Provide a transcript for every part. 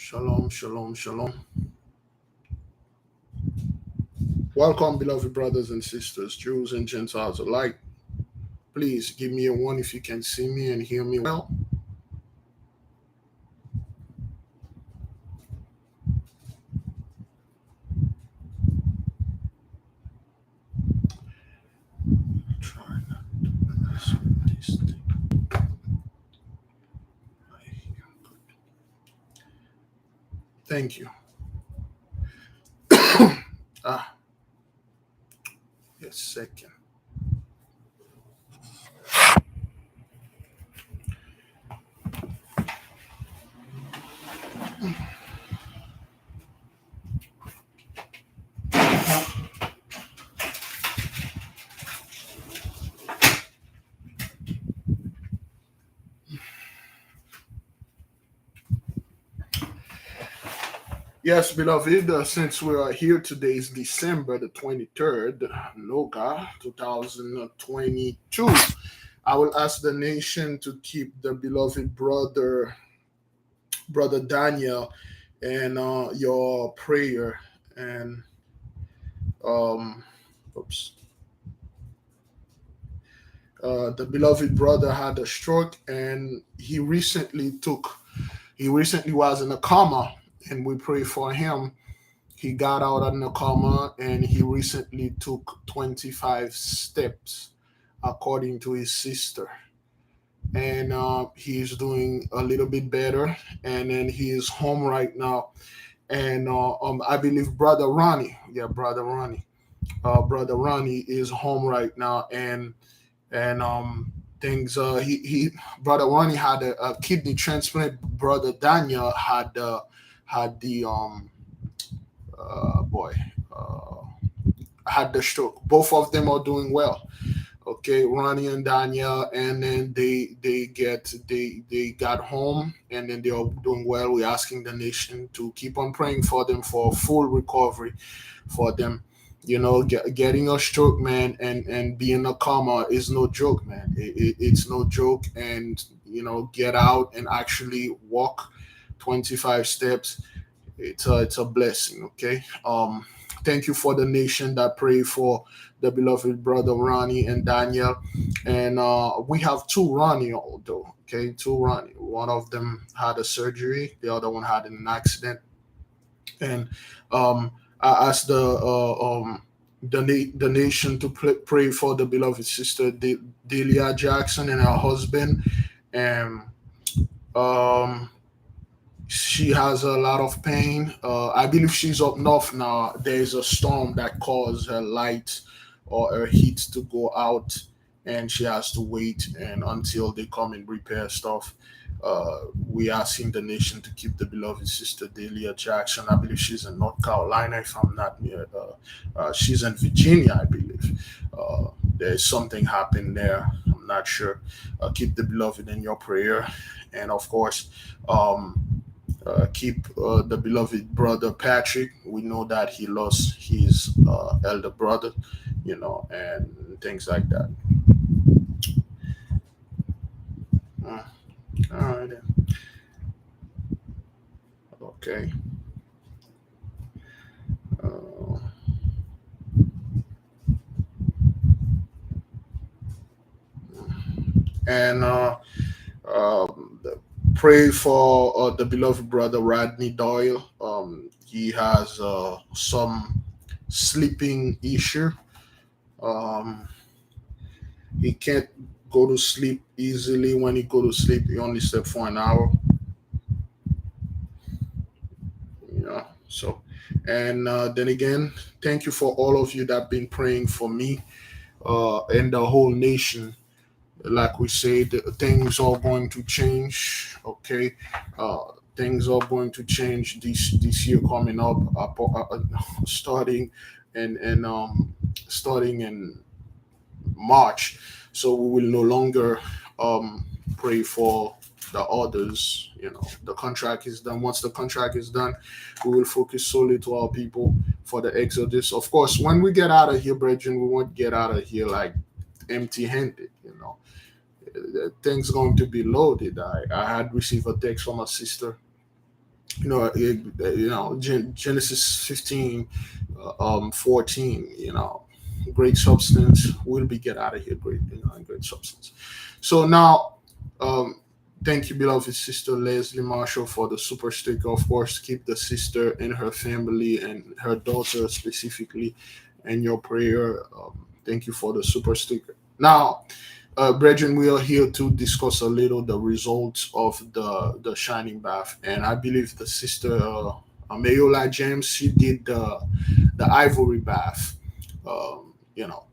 Shalom, shalom, shalom. Welcome, beloved brothers and sisters, Jews and Gentiles alike. Please give me a one if you can see me and hear me well. Try not to mess with this thing. Thank you. Yes, second. Yes, beloved, since we are here, today is December the 23rd, Noga 2022. I will ask the nation to keep the beloved brother Daniel and your prayer and oops. The beloved brother had a stroke and he recently was in a coma, and we pray for him. He got out of the coma and he recently took 25 steps according to his sister, and he's doing a little bit better, and then he is home right now. And I believe brother Ronnie is home right now, and things he brother Ronnie had a kidney transplant. Brother Daniel had the boy had the stroke. Both of them are doing well. Okay, Ronnie and Daniel, and then they got home, and then they are doing well. We're asking the nation to keep on praying for them for full recovery for them. Getting a stroke, man, and being a coma is no joke, man. It's no joke, and get out and actually walk 25 steps. It's a blessing. Okay. Thank you for the nation that pray for the beloved brother Ronnie and Daniel, and we have two Ronnie, although okay, two Ronnie. One of them had a surgery, the other one had an accident, and I asked the nation to pray for the beloved sister Delia Jackson and her husband, and um, she has a lot of pain. I believe she's up north now. There's a storm that caused her light or her heat to go out, and she has to wait and until they come and repair stuff. We asking the nation to keep the beloved sister Delia Jackson. I believe she's in North Carolina, if I'm not near. She's in Virginia, I believe. There's something happened there. I'm not sure. Keep the beloved in your prayer, and of course, keep the beloved brother Patrick. We know that he lost his elder brother, and things like that. Uh, all right, then. Okay. Uh, and pray for the beloved brother Rodney Doyle. He has some sleeping issue. Um, he can't go to sleep easily. When he go to sleep, he only sleep for an hour. So, and then again, thank you for all of you that been praying for me and the whole nation. Like we said, things are going to change. Okay, things are going to change this year coming up, starting and starting in March. So we will no longer pray for the others. The contract is done. Once the contract is done, we will focus solely to our people for the exodus. Of course, when we get out of here, brethren, we won't get out of here like empty-handed. Things going to be loaded. I had received a text from a sister Genesis 15, 14, great substance will be get out of here, great substance. So now, um, thank you, beloved sister Leslie Marshall, for the super sticker. Of course, keep the sister and her family and her daughter specifically in your prayer. Thank you for the super sticker. Now, brethren, we are here to discuss a little the results of the shining bath, and I believe the sister Mayola James, she did the ivory bath.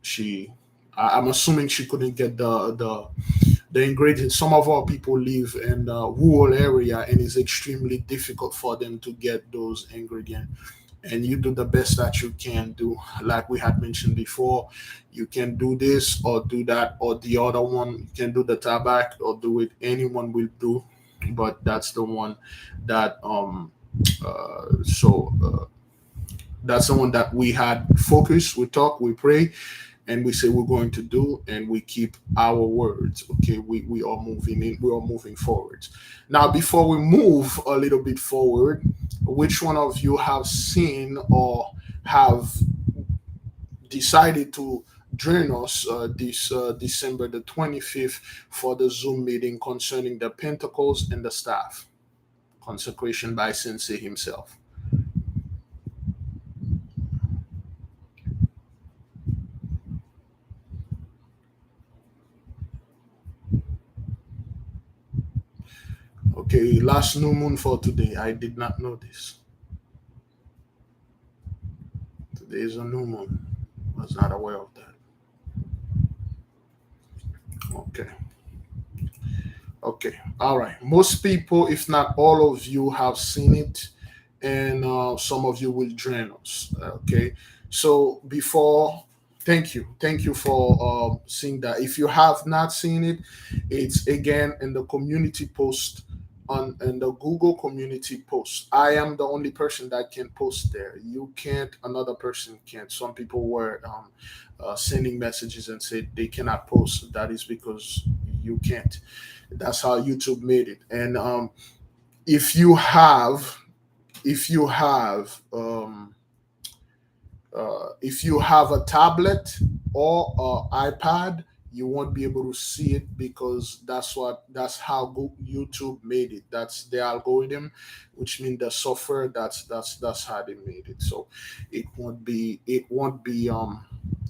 She, I'm assuming she couldn't get the ingredients. Some of our people live in the rural area, and it's extremely difficult for them to get those ingredients. And you do the best that you can do. Like we had mentioned before, you can do this or do that or the other one. You can do the tabac or do it. Anyone will do, but that's the one that so that's the one that we had focus. We talk, we pray, and we say we're going to do, and we keep our words. Okay, we are moving in, we are moving forward. Now, before we move a little bit forward, which one of you have seen or have decided to join us this December the 25th for the Zoom meeting concerning the Pentacles and the staff, consecration by Sensei himself? Okay, last new moon for today. I did not know this. Today is a new moon. Was not aware of that. Okay. Okay. All right. Most people, if not all of you, have seen it, and some of you will join us. Okay. So before, thank you for seeing that. If you have not seen it, it's again in the community post on in the Google community post. I am the only person that can post there. You can't. Another person can't. Some people were sending messages and said they cannot post. That is because you can't. That's how YouTube made it. And if you have, if you have, if you have a tablet or iPad, you won't be able to see it because that's how YouTube made it. That's the algorithm, which means the software. That's how they made it. So it won't be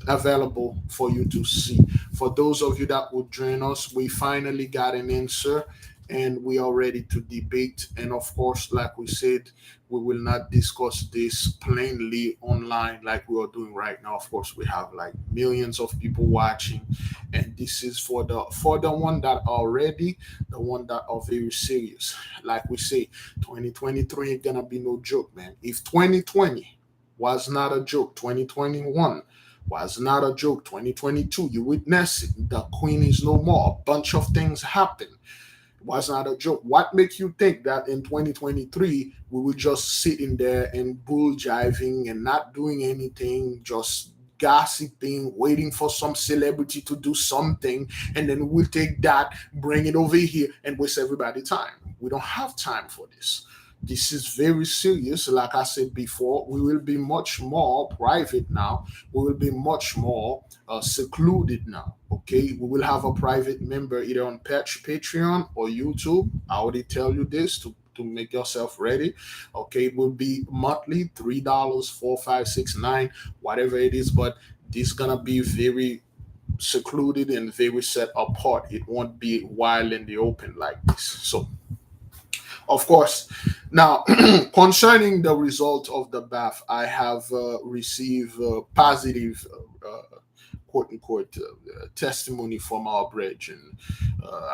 available for you to see. For those of you that would join us, we finally got an answer and we are ready to debate. And of course, like we said, we will not discuss this plainly online like we are doing right now. Of course, we have like millions of people watching, and this is for the one that are ready, the one that are very serious. Like we say, 2023 ain't gonna be no joke, man. If 2020 was not a joke, 2021 was not a joke, 2022, you witness it. The queen is no more. A bunch of things happen, was not a joke. What makes you think that in 2023 we will just sitting there and bull jiving and not doing anything, just gossiping, waiting for some celebrity to do something, and then we'll take that, bring it over here, and waste everybody time? We don't have time for this. This is very serious. Like I said before, we will be much more private now. We will be much more secluded now. Okay, we will have a private member either on Patreon or YouTube. I already tell you this to make yourself ready. Okay, it will be monthly, $3, 4, 5, 6, 9, whatever it is. But this gonna be very secluded and very set apart. It won't be wild in the open like this. So of course. Now, concerning the result of the bath, I have received positive, quote unquote, testimony from our brethren.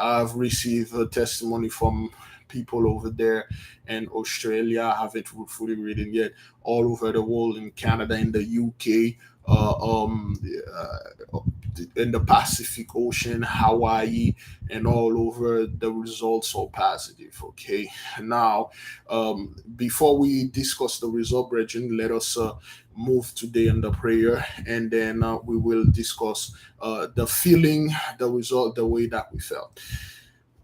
I've received a testimony from people over there in Australia. I haven't fully read it yet. All over the world, in Canada, in the UK, in the Pacific Ocean, Hawaii, and all over. The results are positive. Okay, now before we discuss the result, brethren, let us move today in the prayer, and then we will discuss the feeling, the result, the way that we felt.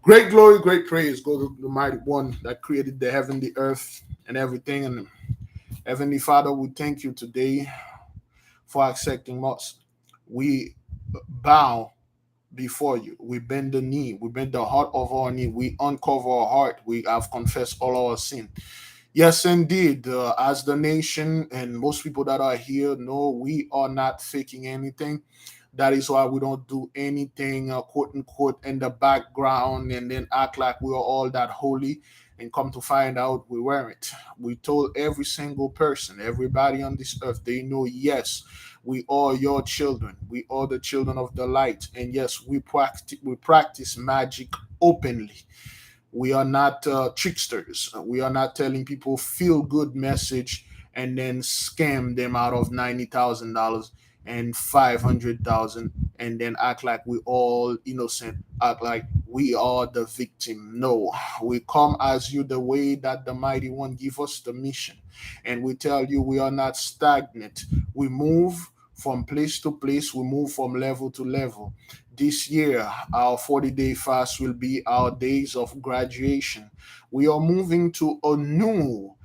Great glory, great praise go to the mighty one that created the heaven, the earth, and everything. And Heavenly Father, we thank you today for accepting us. We bow before you. We bend the knee. We bend the heart of our knee. We uncover our heart. We have confessed all our sin. Yes, indeed. As the nation and most people that are here know, we are not faking anything. That is why we don't do anything, quote unquote, in the background and then act like we are all that holy and come to find out we weren't. We told every single person, everybody on this earth, they know, yes, we are your children. We are the children of the light. And yes, we practice magic openly. We are not tricksters. We are not telling people feel good message and then scam them out of $90,000 and 500,000 and then act like we all innocent, act like we are the victim. No, we come as you the way that the mighty one give us the mission, and we tell you we are not stagnant. We move from place to place. We move from level to level. This year, our 40-day fast will be our days of graduation. We are moving to a new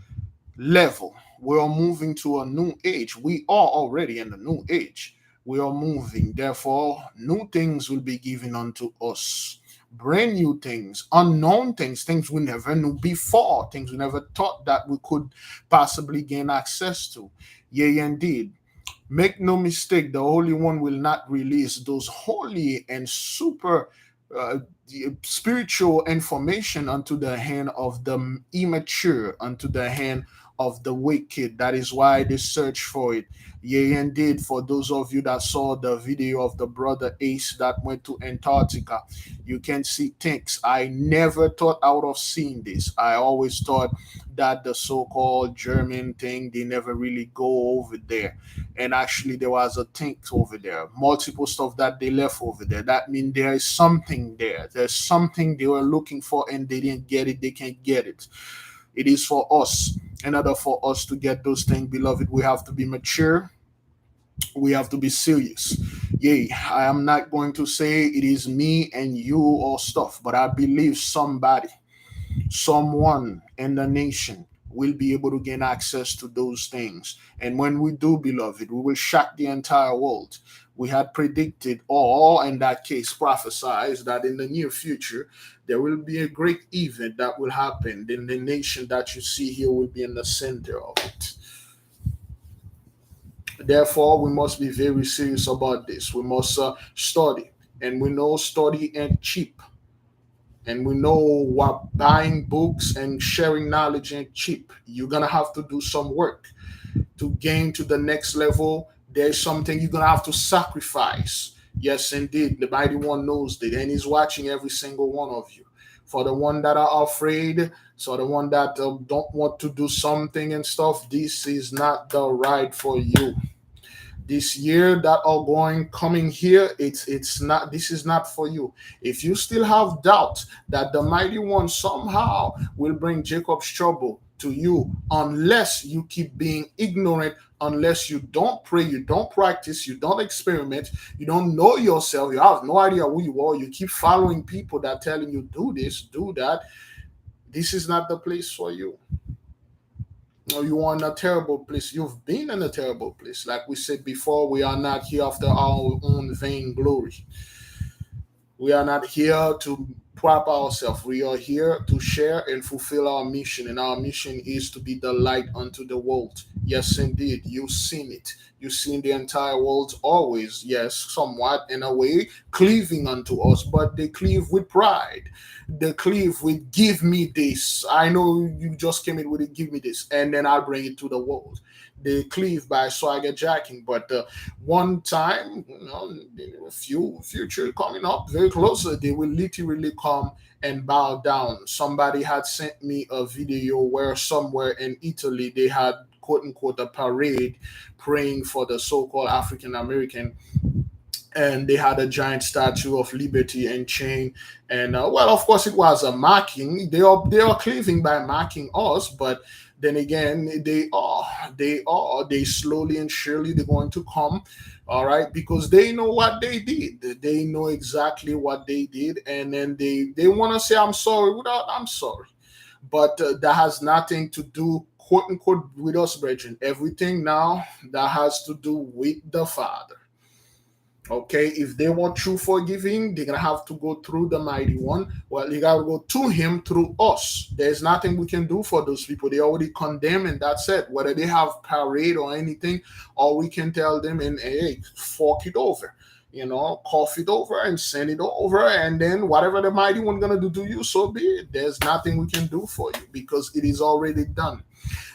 level. We are moving to a new age. We are already in the new age. We are moving. Therefore, new things will be given unto us. Brand new things, unknown things, things we never knew before, things we never thought that we could possibly gain access to. Yea, indeed. Make no mistake, the Holy One will not release those holy and super uh, spiritual information unto the hand of the immature, unto the hand of the wicked. That is why they search for it. Yea, indeed, for those of you that saw the video of the brother Ace that went to Antarctica, you can see things. I never thought I would have seen this. I always thought that the so called German thing, they never really go over there, and actually there was a tank over there, multiple stuff that they left over there. That means there is something there. There's something they were looking for and they didn't get it. They can't get it. It is for us. In order for us to get those things, beloved, we have to be mature. We have to be serious. Yea, I am not going to say it is me and you or stuff, but I believe somebody, someone in the nation will be able to gain access to those things. And when we do, beloved, we will shock the entire world. We had predicted, or in that case, prophesied that in the near future there will be a great event that will happen. Then the nation that you see here will be in the center of it. Therefore, we must be very serious about this. We must study, and we know study ain't cheap, and we know what buying books and sharing knowledge ain't cheap. You're gonna have to do some work to gain to the next level. There's something you're gonna have to sacrifice. Yes, indeed, the mighty one knows that, and he's watching every single one of you. For the one that are afraid, so the one that don't want to do something and stuff, this is not the right for you. This year that are going coming here, it's not, this is not for you. If you still have doubt that the mighty one somehow will bring Jacob's trouble to you, unless you keep being ignorant, unless you don't pray, you don't practice, you don't experiment, you don't know yourself, you have no idea who you are, you keep following people that telling you do this, do that, this is not the place for you. No, you are in a terrible place. You've been in a terrible place. Like we said before, we are not here after our own vain glory. We are not here to prop ourselves. We are here to share and fulfill our mission. And our mission is to be the light unto the world. Yes, indeed. You've seen it. You've seen the entire world always, yes, somewhat in a way, cleaving unto us, but they cleave with pride. They cleave with give me this. I know you just came in with it, give me this, and then I'll bring it to the world. They cleave by swagger jacking, but one time, a few future coming up very closer, they will literally come and bow down. Somebody had sent me a video where somewhere in Italy they had quote unquote a parade praying for the so-called African American, and they had a giant statue of liberty and chain. And well, of course, it was a mocking. They are cleaving by mocking us, but then again, they slowly and surely they're going to come, all right, because they know what they did. They know exactly what they did, and then they want to say I'm sorry without I'm sorry, but that has nothing to do, quote unquote, with us, brethren. Everything now that has to do with the Father. Okay, if they want true forgiving, they're gonna have to go through the mighty one. Well, you gotta go to him through us. There's nothing we can do for those people. They already condemned, and that's it. Whether they have parade or anything, all we can tell them and hey, fork it over. Cough it over and send it over, and then whatever the mighty one gonna do to you, so be it. There's nothing we can do for you because it is already done.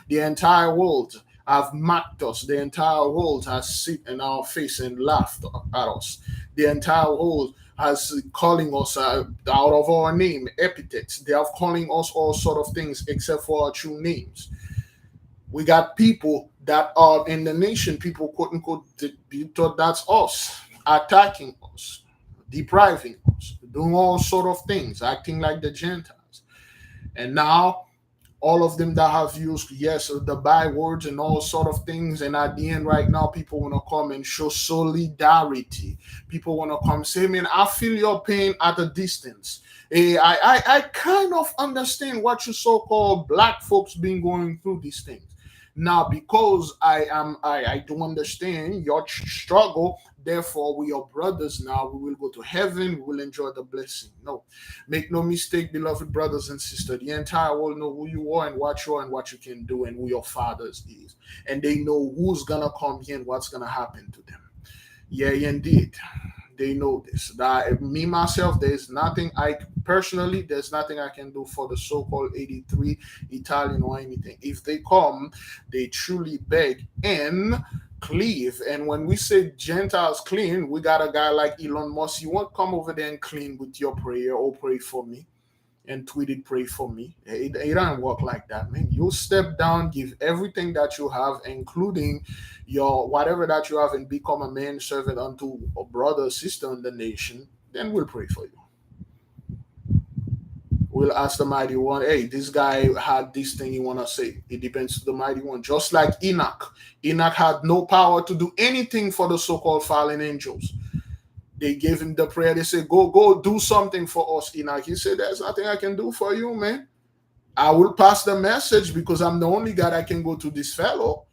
The entire world have mocked us. The entire world has sit in our face and laughed at us. The entire world has calling us out of our name, epithets. They are calling us all sort of things except for our true names. We got people that are in the nation, people quote unquote, you thought that's us, attacking us, depriving us, doing all sort of things, acting like the Gentiles. And now all of them that have used yes the bywords and all sort of things, and at the end right now people want to come and show solidarity. People want to come say, man, I feel your pain at a distance. I kind of understand what you so-called black folks been going through these things now, because I do understand your struggle. Therefore, we are brothers now. We will go to heaven. We will enjoy the blessing. No, make no mistake, beloved brothers and sisters. The entire world know who you are and what you are and what you can do and who your fathers is, and they know who's gonna come here and what's gonna happen to them. Yeah, indeed. They know this. That me myself, there's nothing I personally, there's nothing I can do for the so-called 83 Italian or anything. If they come, they truly beg and cleave. And when we say Gentiles clean, we got a guy like Elon Musk. You won't come over there and clean with your prayer or pray for me and tweeted pray for me. It don't work like that, man. You step down, give everything that you have, including your whatever that you have, and become a man servant unto a brother, sister in the nation. Then we'll pray for you. We'll ask the mighty one, hey, this guy had this thing you want to say. It depends to the mighty one. Just like Enoch. Enoch had no power to do anything for the so-called fallen angels. They gave him the prayer. They said, go do something for us, Enoch. He said, there's nothing I can do for you, man. I will pass the message because I'm the only God that can go to this fellow.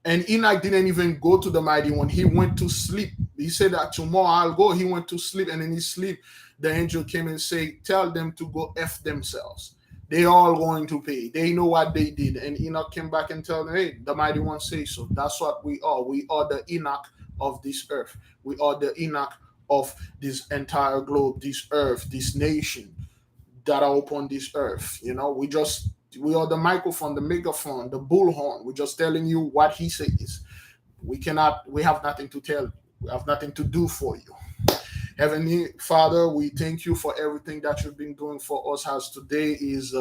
And Enoch didn't even go to the mighty one. He went to sleep. He said that tomorrow I'll go. He went to sleep, and in his sleep, the angel came and said, tell them to go F themselves. They all going to pay. They know what they did. And Enoch came back and told them, hey, the mighty one says so. That's what we are. We are the Enoch of this earth. We are the Enoch of this entire globe, this earth, this nation that are upon this earth. We are the microphone, the megaphone, the bullhorn. We're just telling you what he says. We have nothing to tell you. We have nothing to do for you. Heavenly Father, we thank you for everything that you've been doing for us. As today is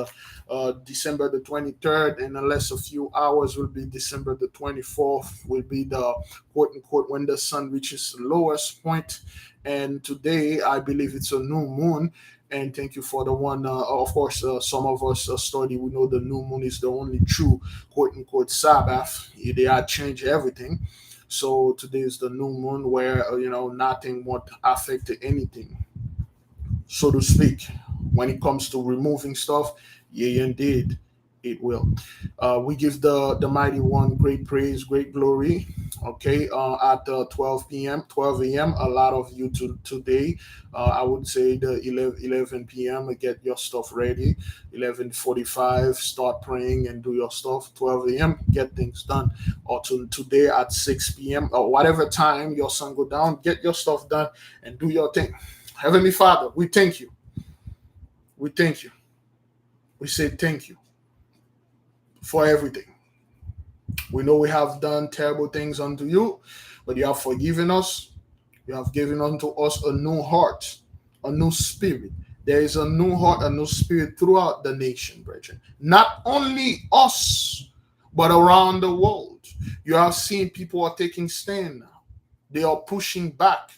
December the 23rd, and unless a few hours will be December the 24th, will be the quote unquote when the sun reaches the lowest point. And today, I believe it's a new moon. And thank you for the one. Of course, some of us study. We know the new moon is the only true quote unquote Sabbath. They had changed everything. So today is the new moon where nothing won't affect anything, so to speak. When it comes to removing stuff, yeah, indeed, it will. We give the mighty one great praise, great glory. Okay, at 12 p.m., 12 a.m. A lot of you today. I would say the 11 p.m. Get your stuff ready. 11:45, start praying and do your stuff. 12 a.m. Get things done. Or today at 6 p.m. or whatever time your sun go down, get your stuff done and do your thing. Heavenly Father, we thank you. We thank you. We say thank you for everything. We know we have done terrible things unto you, but you have forgiven us. You have given unto us a new heart, a new spirit. There is a new heart, a new spirit throughout the nation, brethren. Not only us, but around the world. You have seen people are taking stand now. They are pushing back.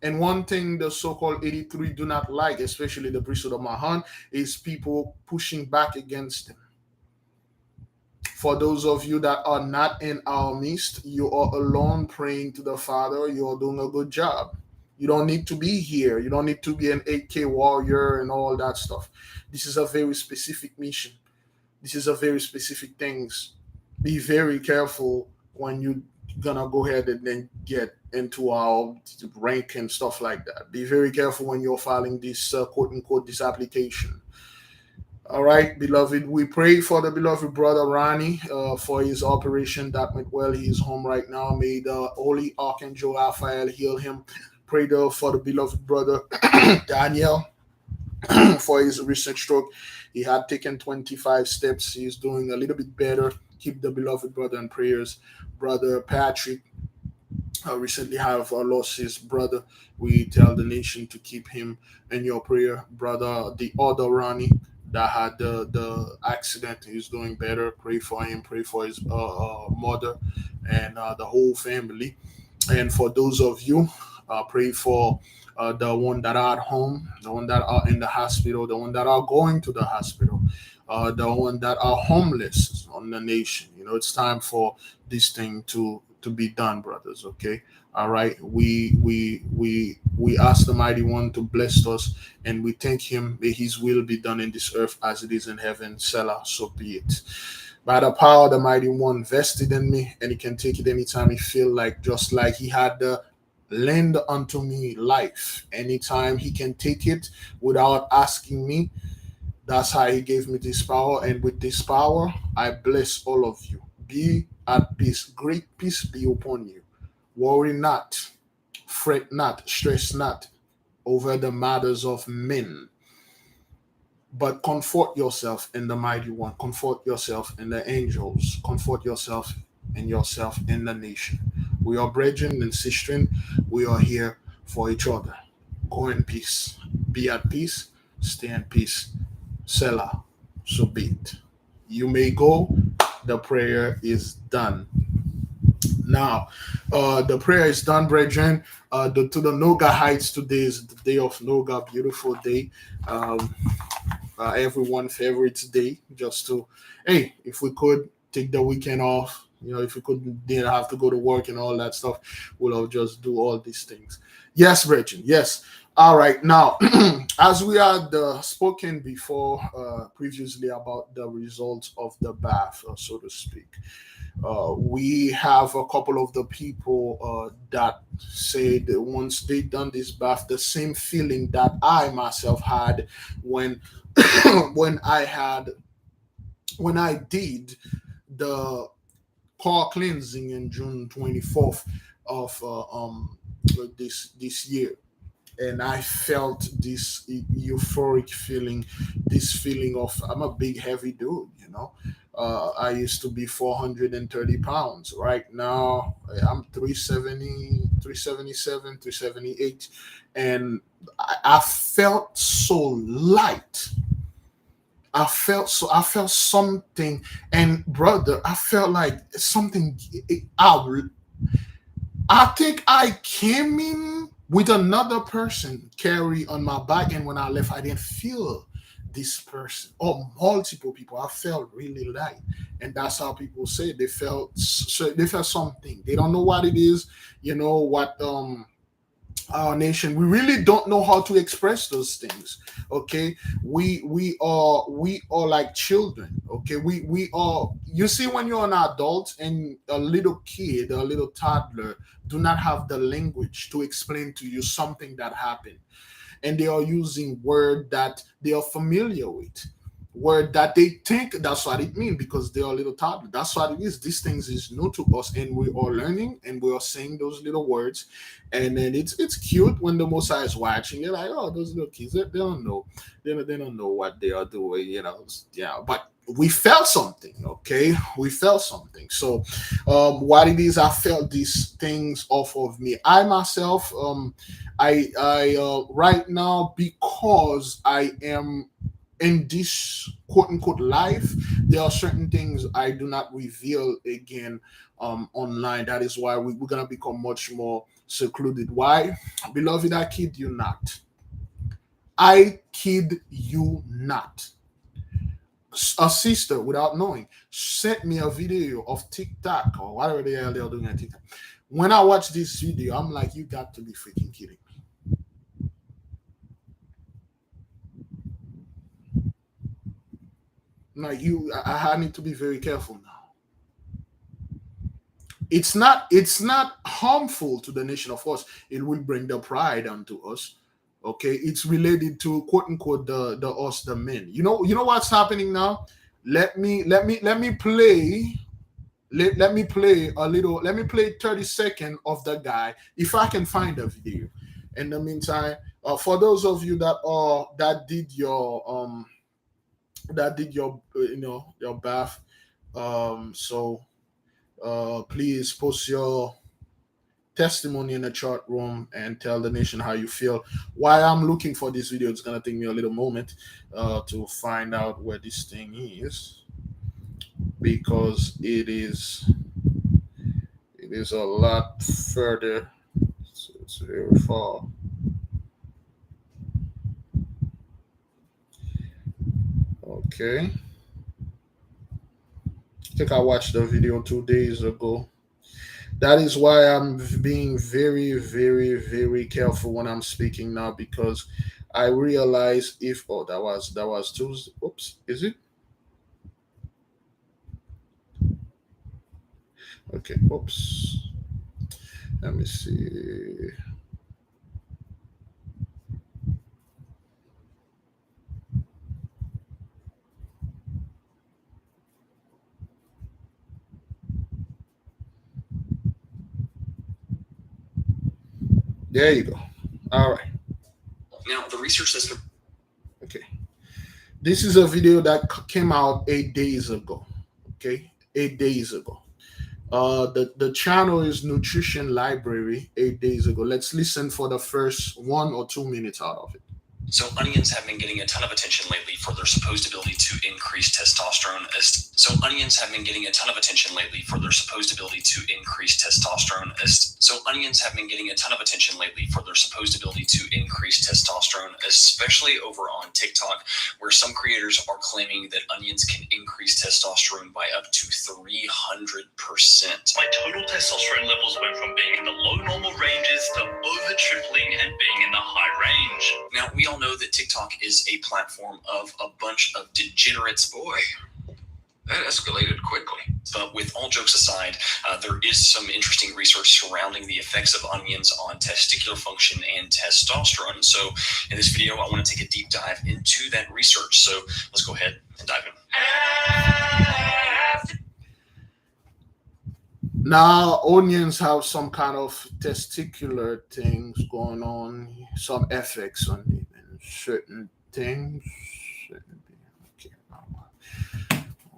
And one thing the so-called 83 do not like, especially the priesthood of Mahan, is people pushing back against them. For those of you that are not in our midst, you are alone praying to the Father. You are doing a good job. You don't need to be here. You don't need to be an 8K warrior and all that stuff. This is a very specific mission. This is a very specific things. Be very careful when you gonna go ahead and then get into our rank and stuff like that. Be very careful when you're filing this quote unquote this application. All right, beloved. We pray for the beloved brother Ronnie for his operation that went well. He is home right now. May the Holy Archangel Raphael heal him. Pray for the beloved brother Daniel for his recent stroke. He had taken 25 steps. He's doing a little bit better. Keep the beloved brother in prayers. Brother Patrick recently have lost his brother. We tell the nation to keep him in your prayer. Brother, the other Ronnie that had the accident, he's doing better. Pray for him. Pray for his mother and the whole family. And for those of you, pray for the one that are at home, the one that are in the hospital, the one that are going to the hospital, the one that are homeless on the nation. You know, it's time for this thing to be done, brothers. Okay, all right. We ask the Mighty One to bless us, and we thank Him. May His will be done in this earth as it is in heaven. Selah, so be it. By the power of the Mighty One vested in me, and He can take it anytime He feel like, just like He had the lend unto me life. Anytime He can take it without asking me. That's how He gave me this power. And with this power, I bless all of you. Be at peace. Great peace be upon you. Worry not, fret not, stress not over the matters of men, but comfort yourself in the Mighty One. Comfort yourself in the angels. Comfort yourself in the nation. We are brethren and sistren. We are here for each other. Go in peace. Be at peace. Stay in peace. Selah. So be it. You may go. The prayer is done. Now, the prayer is done, brethren. To the Noga Heights, today is the day of Noga, beautiful day. Everyone favorite day, just to, hey, if we could take the weekend off, you know, if we didn't have to go to work and all that stuff, we'll have just do all these things. Yes, brethren, yes. All right, now, as we had spoken before, previously about the results of the bath, so to speak, we have a couple of the people that say that once they done this bath, the same feeling that I myself had when when I had when I did the car cleansing in June 24th of this year, and I felt this euphoric feeling, this feeling of I'm a big heavy dude, you know. I used to be 430 pounds. Right now, I'm 370, 377, 378, and I felt so light. I felt something, and brother, I felt like something. I think I came in with another person carry on my back, and when I left, I didn't feel this person or multiple people. I felt really light, and that's how people say they felt. So they felt something. They don't know what it is. You know what? Our nation, we really don't know how to express those things. Okay, we are like children. Okay, we are, you see, when you're an adult and a little kid, a little toddler do not have the language to explain to you something that happened, and they are using word that they are familiar with, word that they think that's what it means because they are little toddler. That's what it is. These things is new to us, and we are learning, and we are saying those little words, and then it's cute when the Mosai is watching. You're like, oh, those little kids, they don't know, they don't know what they are doing, you know. Yeah, but we felt something. Okay, we felt something. So what it is, I felt these things off of me. I myself, I right now, because I am in this quote unquote life, there are certain things I do not reveal again online. That is why we're gonna become much more secluded. Why? Beloved, I kid you not. I kid you not. A sister, without knowing, sent me a video of TikTok or whatever the hell they're doing on TikTok. When I watch this video, I'm like, you got to be freaking kidding me. Like I need to be very careful now. It's not harmful to the nation. Of course, it will bring the pride onto us. Okay, it's related to quote unquote the us the men. You know what's happening now. Let me play. Let me play a little. Let me play 30 seconds of the guy if I can find the video. In the meantime, for those of you that did your your bath, so please post your testimony in the chat room and tell the nation how you feel. While I'm looking for this video, it's gonna take me a little moment to find out where this thing is, because it is a lot further. It's very far. Okay. I think I watched the video 2 days ago. That is why I'm being very, very, very careful when I'm speaking now, because I realize if that was Tuesday. Oops, is it? Okay, oops. Let me see. There you go. All right. Now the research that's okay. This is a video that came out 8 days ago. Okay, 8 days ago. The channel is Nutrition Library 8 days ago. Let's listen for the first 1 or 2 minutes out of it. So onions have been getting a ton of attention lately for their supposed ability to increase testosterone. So onions have been getting a ton of attention lately for their supposed ability to increase testosterone. So onions have been getting a ton of attention lately for their supposed ability to increase testosterone, especially over on TikTok, where some creators are claiming that onions can increase testosterone by up to 300%. My total testosterone levels went from being in the low normal ranges to over tripling and being in the high range. Now, we all know that TikTok is a platform of a bunch of degenerates. Boy, that escalated quickly. But with all jokes aside, there is some interesting research surrounding the effects of onions on testicular function and testosterone. So in this video, I want to take a deep dive into that research. So let's go ahead and dive in. Now, onions have some kind of testicular things going on, some effects on it, and certain things. Okay,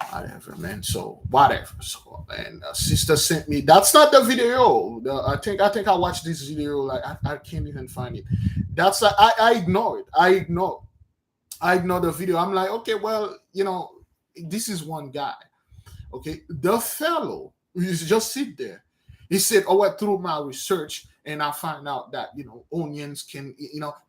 whatever, man. So whatever. So, and sister sent me. That's not the video. I think I watched this video. Like I can't even find it. That's I ignore it. I ignore the video. I'm like, okay, well, this is one guy. Okay, the fellow. You just sit there. He said, "Oh, well, through my research, and I find out that onions can,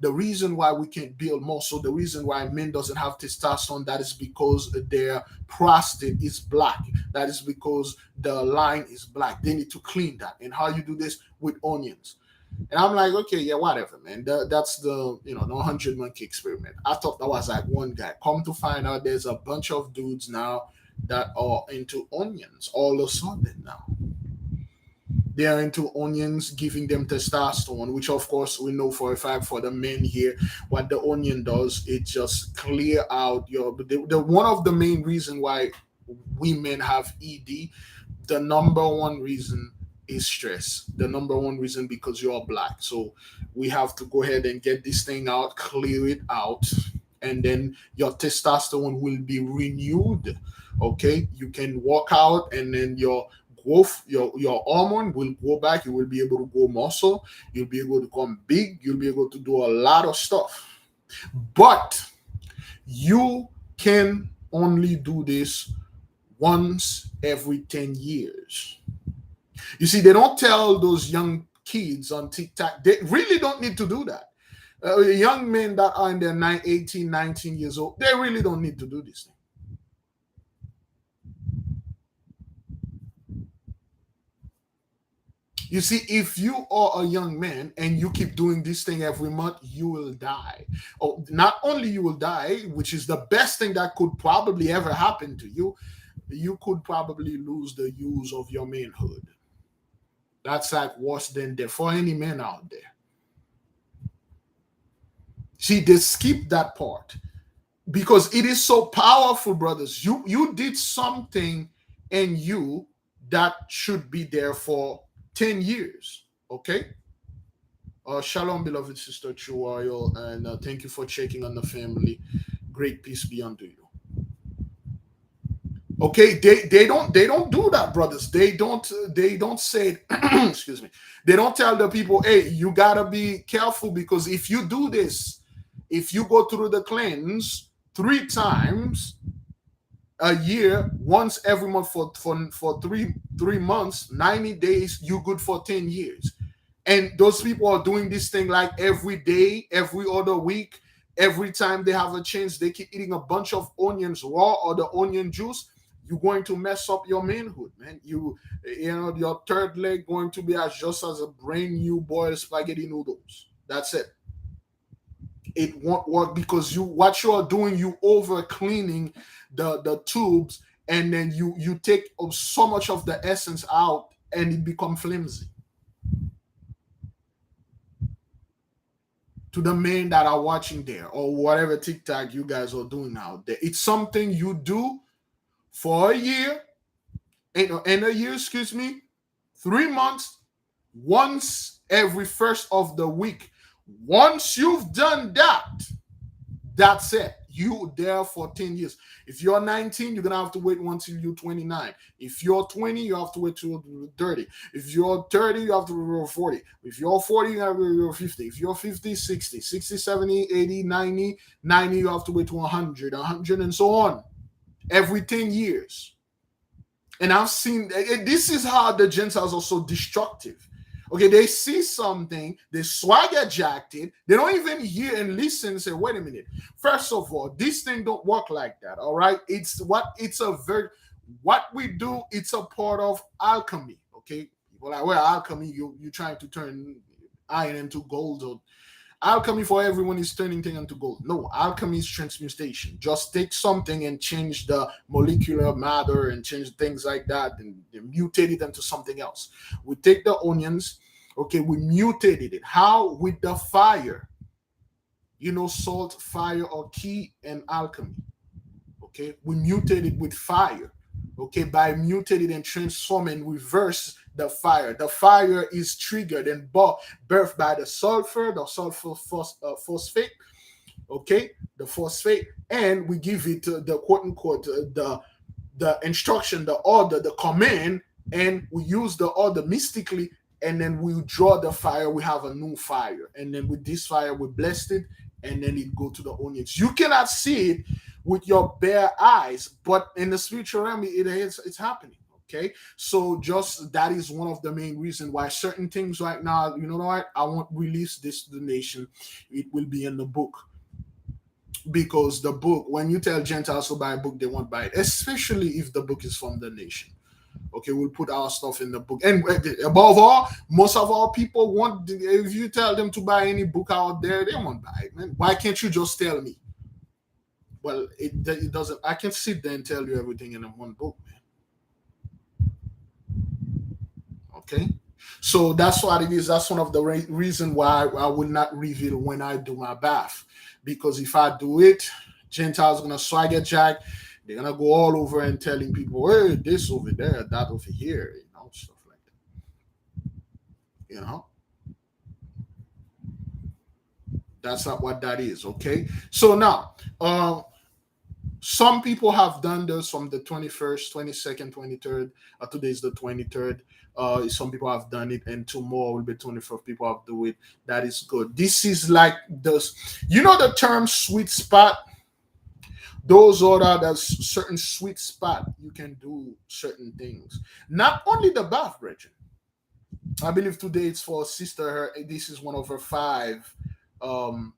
the reason why we can't build muscle, the reason why men doesn't have testosterone, that is because their prostate is black. That is because the line is black. They need to clean that. And how you do this with onions?" And I'm like, okay, yeah, whatever, man. That's the 100 monkey experiment. I thought that was like one guy. Come to find out, there's a bunch of dudes now that are into onions all of a sudden now. They are into onions, giving them testosterone, which of course we know for a fact for the men here, what the onion does, it just clear out the one of the main reason why women have ED, the number one reason is stress. The number one reason, because you're black. So we have to go ahead and get this thing out, clear it out, and then your testosterone will be renewed. Okay, you can walk out, and then your growth, your hormone will go back. You will be able to grow muscle. You'll be able to become big. You'll be able to do a lot of stuff. But You can only do this once every 10 years. You see, they don't tell those young kids on TikTok, they really don't need to do that. Young men that are in their 18, 19 years old, they really don't need to do this thing. You see, if you are a young man and you keep doing this thing every month, you will die. Oh, not only you will die, which is the best thing that could probably ever happen to you, you could probably lose the use of your manhood. That's like worse than death for any man out there. See, they skip that part because it is so powerful, brothers. You did something in you that should be there for 10 years. Okay. Shalom, beloved sister Chuayo, and thank you for checking on the family. Great peace be unto you. Okay, they don't do that, brothers. They don't say excuse me. They don't tell the people, hey, you gotta be careful because if you do this, if you go through the cleanse 3 times a year, once every month for three months, 90 days, you good for 10 years. And those people are doing this thing like every day, every other week, every time they have a chance, they keep eating a bunch of onions raw or the onion juice. You're going to mess up your manhood, man. You know, your third leg going to be as just as a brand new boiled spaghetti noodles. That's it. It won't work because what you are doing, you over cleaning the tubes, and then you take so much of the essence out, and it become flimsy. To the men that are watching there or whatever TikTok you guys are doing out there, it's something you do for a year, in a year, excuse me, 3 months, once every first of the week. Once you've done that, that's it. You there for 10 years. If you're 19, you're gonna have to wait until you're 29. If you're 20, you have to wait till you're 30. If you're 30, you have to wait till 40. If you're 40, you have to wait till 50. If you're 50, 60, 60, 70, 80, 90, 90, you have to wait to 100, 100, and so on. Every 10 years. And I've seen this is how the Gentiles are so destructive. Okay, they see something, they swagger jacked it, they don't even hear and listen and say, wait a minute. First of all, this thing don't work like that. All right. What we do, it's a part of alchemy. Okay. People like, well, alchemy, you're trying to turn iron into gold, or alchemy for everyone is turning things into gold. No, alchemy is transmutation. Just take something and change the molecular matter and change things like that and mutate it into something else. We take the onions, okay, we mutated it. How? With the fire. You know, salt, fire are key in alchemy. Okay, we mutated with fire. Okay, by mutated and transforming, reverse the fire. The fire is triggered and birthed by the sulfur phosphate. Okay, the phosphate, and we give it the quote unquote the instruction, the order, the command, and we use the order mystically, and then we draw the fire. We have a new fire, and then with this fire, we blessed it, and then it go to the onions. You cannot see it with your bare eyes, but in the spiritual realm, it's happening. Okay, so just that is one of the main reasons why certain things right now, you know what, I won't release this to the nation. It will be in the book, because the book, when you tell Gentiles to buy a book, they won't buy it, especially if the book is from the nation. Okay, we'll put our stuff in the book, and above all, most of our people want. If you tell them to buy any book out there, they won't buy it, man. Why can't you just tell me? Well, it doesn't. I can sit there and tell you everything in one book, man. Okay, so that's what it is. That's one of the reason why I will not reveal when I do my bath, because if I do it, Gentiles gonna swagger jack. They're gonna go all over and telling people, hey, this over there, that over here, stuff like that. That's not what that is. Okay, so now some people have done this from the 21st, 22nd, 23rd. Today's the 23rd. Some people have done it, and tomorrow will be 24th. People have do it. That is good. This is like this. You know the term sweet spot. Those are that certain sweet spot you can do certain things. Not only the bath, Bridget. I believe today it's for sister. This is one of her five. Um,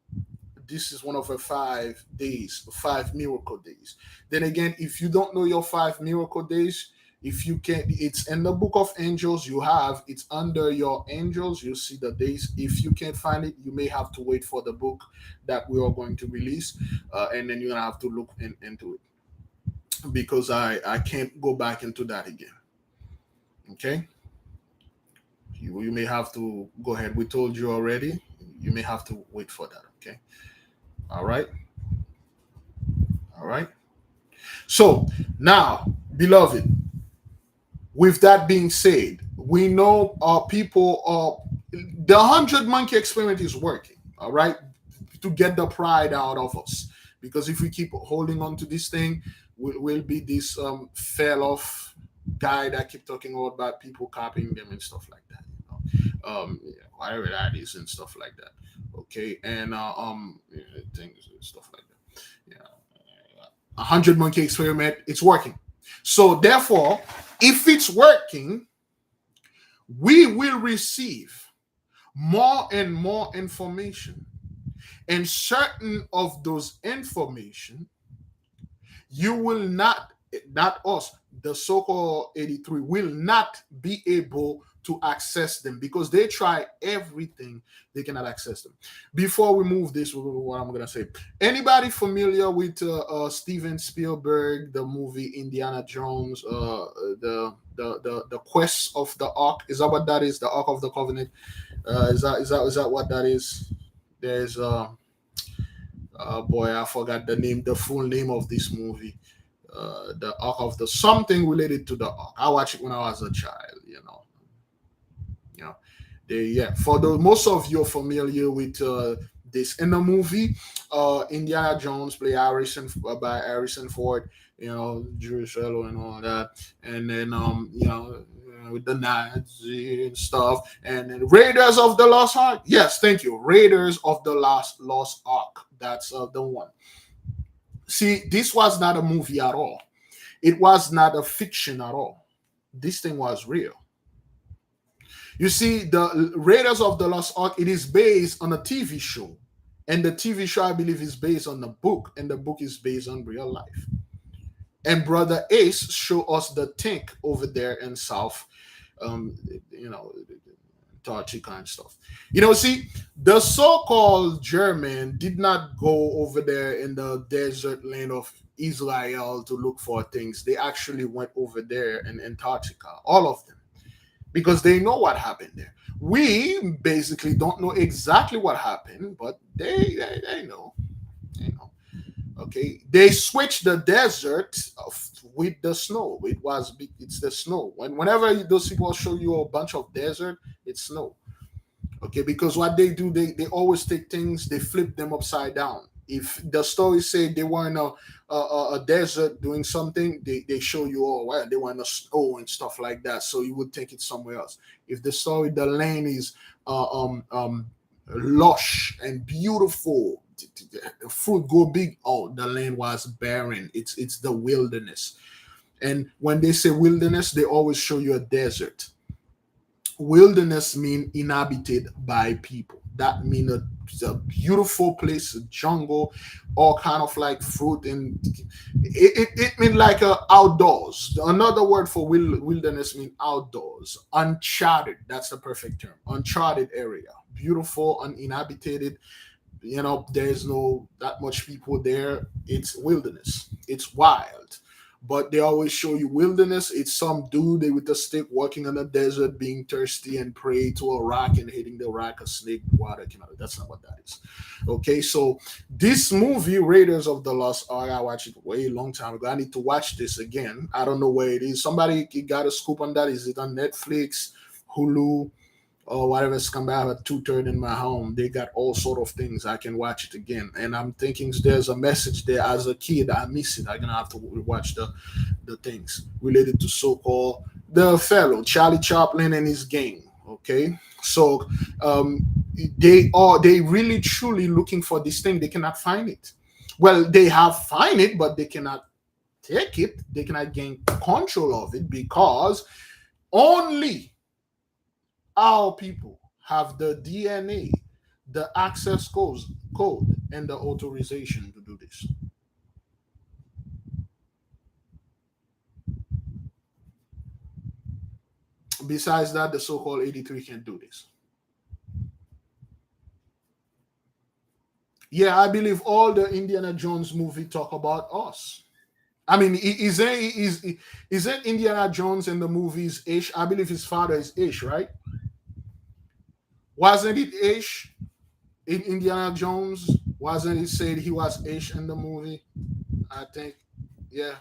this is one of her 5 days, 5 miracle days. Then again, if you don't know your 5 miracle days, if you can, it's in the book of angels. You have it's under your angels. You see the days. If you can't find it, you may have to wait for the book that we are going to release, and then you're gonna have to look into it because I can't go back into that again. Okay, you may have to go ahead. We told you already. You may have to wait for that. Okay. All right. All right. So now, beloved, with that being said, we know our people the 100 monkey experiment is working. All right, to get the pride out of us, because if we keep holding on to this thing, we'll be this fell off guy that keep talking about people copying them and stuff like that. Yeah, whatever that is and stuff like that. Okay, and yeah, things and stuff like that. Yeah, 100 monkey experiment, it's working. So therefore, if it's working, we will receive more and more information, and certain of those information you will not us, the so-called 83 will not be able to access them because they try everything, they cannot access them. Before we move this, what I'm gonna say, anybody familiar with Steven Spielberg, the movie Indiana Jones, the quest of the ark? Is that what that is? The ark of the covenant? Is that what that is? There's boy, I forgot the name, the full name of this movie. The ark of the something related to the ark. I watched it when I was a child. You know. Yeah. For the most of you are familiar with this in the movie, Indiana Jones play Harrison by Harrison Ford. Jewish fellow and all that, and then with the Nazi and stuff, and then Raiders of the Lost Ark. Yes, thank you, Raiders of the Lost Ark. That's the one. See, this was not a movie at all. It was not a fiction at all. This thing was real. You see, the Raiders of the Lost Ark, it is based on a TV show. And the TV show, I believe, is based on the book. And the book is based on real life. And Brother Ace showed us the tank over there in South, um, you know, Antarctica and stuff. See, the so-called German did not go over there in the desert land of Israel to look for things. They actually went over there in Antarctica, all of them, because they know what happened there. We basically don't know exactly what happened, but they know. They know. Okay, they switched the desert with the snow. It's the snow. Whenever those people show you a bunch of desert, it's snow. Okay, because what they do, they always take things, they flip them upside down. If the story say they were in a desert doing something, they show you, oh well, they were in the snow and stuff like that, so you would think it's somewhere else. If the story, the land is lush and beautiful, the fruit go big, oh, the land was barren. It's the wilderness. And when they say wilderness, they always show you a desert. Wilderness mean inhabited by people. That mean a beautiful place, a jungle, all kind of like fruit, and it mean like outdoors. Another word for wilderness mean outdoors, uncharted. That's the perfect term. Uncharted area, beautiful, uninhabited. There's no that much people there. It's wilderness. It's wild. But they always show you wilderness. It's some dude with a stick walking in the desert, being thirsty and pray to a rock and hitting the rock, a snake, water came out. That's not what that is. Okay, so this movie, Raiders of the Lost Ark, I watched it way long time ago. I need to watch this again. I don't know where it is. Somebody got a scoop on that. Is it on Netflix, Hulu, or whatever? It's come out at 2:30 in my home. They got all sort of things. I can watch it again, and I'm thinking there's a message there. As a kid, I miss it. I'm gonna have to watch the things related to so-called the fellow Charlie Chaplin and his gang. Okay, so they really truly looking for this thing. They cannot find it. Well, they have find it, but they cannot take it. They cannot gain control of it because only our people have the DNA, the access code, and the authorization to do this. Besides that, the so-called 83 can't do this. Yeah, I believe all the Indiana Jones movie talk about us. I mean, isn't Indiana Jones in the movies Ish? I believe his father is Ish, right? Wasn't it Ish in Indiana Jones? Wasn't it said he was Ish in the movie? I think, yeah.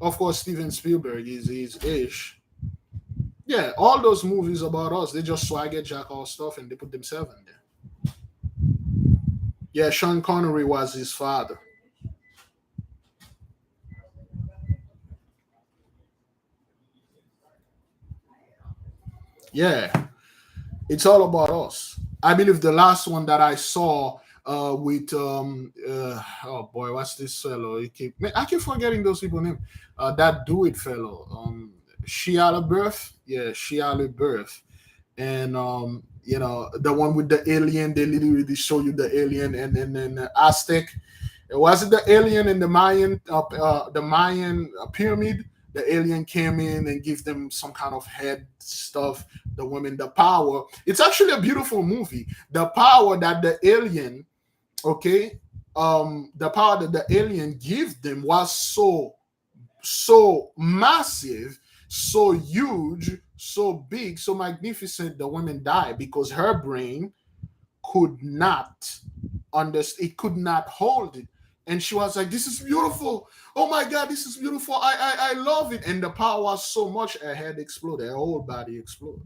Of course, Steven Spielberg is Ish. Yeah, all those movies about us, they just swagger jack all stuff and they put themselves in there. Yeah, Sean Connery was his father. Yeah, it's all about us. I believe the last one that I saw with oh boy, what's this fellow? I keep forgetting those people name. That do it fellow. Shia LaBeouf. Yeah, Shia LaBeouf. And the one with the alien, they literally show you the alien and then Aztec. Was it the alien in the Mayan pyramid? The alien came in and give them some kind of head stuff. The women, the power. It's actually a beautiful movie. The power that the alien, okay, the power that the alien give them was so massive, so huge, so big, so magnificent. The woman died because her brain could not understand. It could not hold it, and she was like, "This is beautiful. Oh my God, this is beautiful. I love it." And the power was so much, her head exploded, her whole body exploded.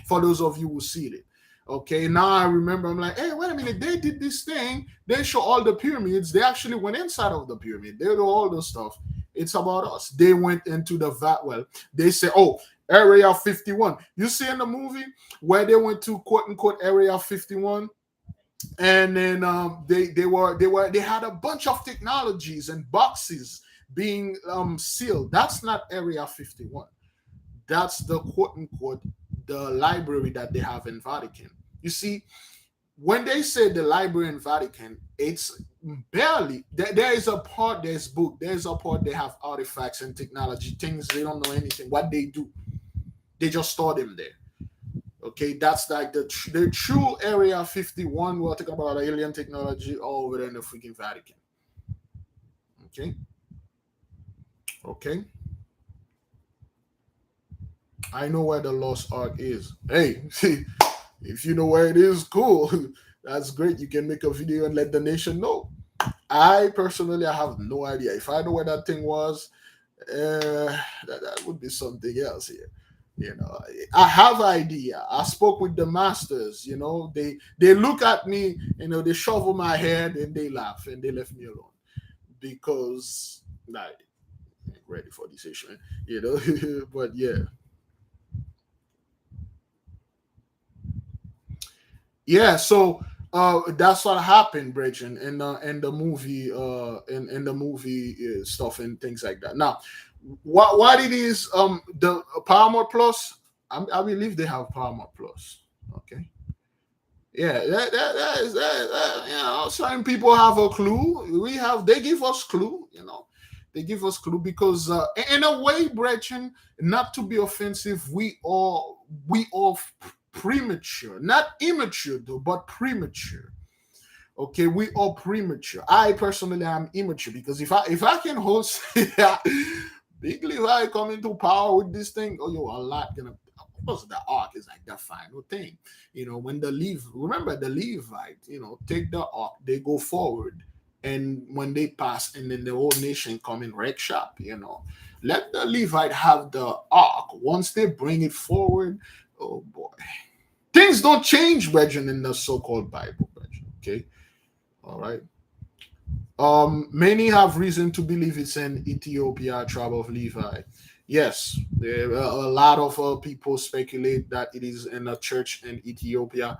For those of you who see it. Okay, now I remember I'm like, hey, wait a minute, they did this thing, they show all the pyramids, they actually went inside of the pyramid, they do all the stuff. It's about us. They went into the vat. Well, they say, oh, Area 51. You see in the movie where they went to quote unquote Area 51, and then they had a bunch of technologies and boxes being sealed. That's not Area 51. That's the quote unquote the library that they have in Vatican. You see, when they say the library in Vatican, it's barely there is a part, there's book, there's a part they have artifacts and technology, things they don't know anything. What they do, they just store them there. Okay, that's like the true Area 51. We're talking about alien technology all over there in the freaking Vatican. Okay. Okay. I know where the Lost Ark is. Hey, if you know where it is, cool. That's great. You can make a video and let the nation know. I personally, I have no idea. If I know where that thing was, that would be something else here. I have idea. I spoke with the masters. They look at me. They shovel my head and they laugh and they left me alone because like I'm ready for this issue. But yeah. Yeah, so that's what happened, Bridge, in the movie, in the movie stuff and things like that. Now, what it is, the Paramount Plus, I believe they have Paramount Plus. Okay, yeah, certain people have a clue. They give us clue. They give us clue because, in a way, Gretchen, not to be offensive, we all premature, not immature though, but premature. Okay, we are premature. I personally am immature because if I can host Big Levi come into power with this thing, oh yo, a lot gonna. Of course, the ark is like the final thing. When remember the Levite, take the ark, they go forward, and when they pass, and then the whole nation come in wreck shop. Let the Levite have the ark. Once they bring it forward, oh boy, things don't change, brethren, in the so-called Bible, brethren. Okay, all right. Many have reason to believe it's in Ethiopia, tribe of Levi. Yes, there are a lot of people speculate that it is in a church in Ethiopia,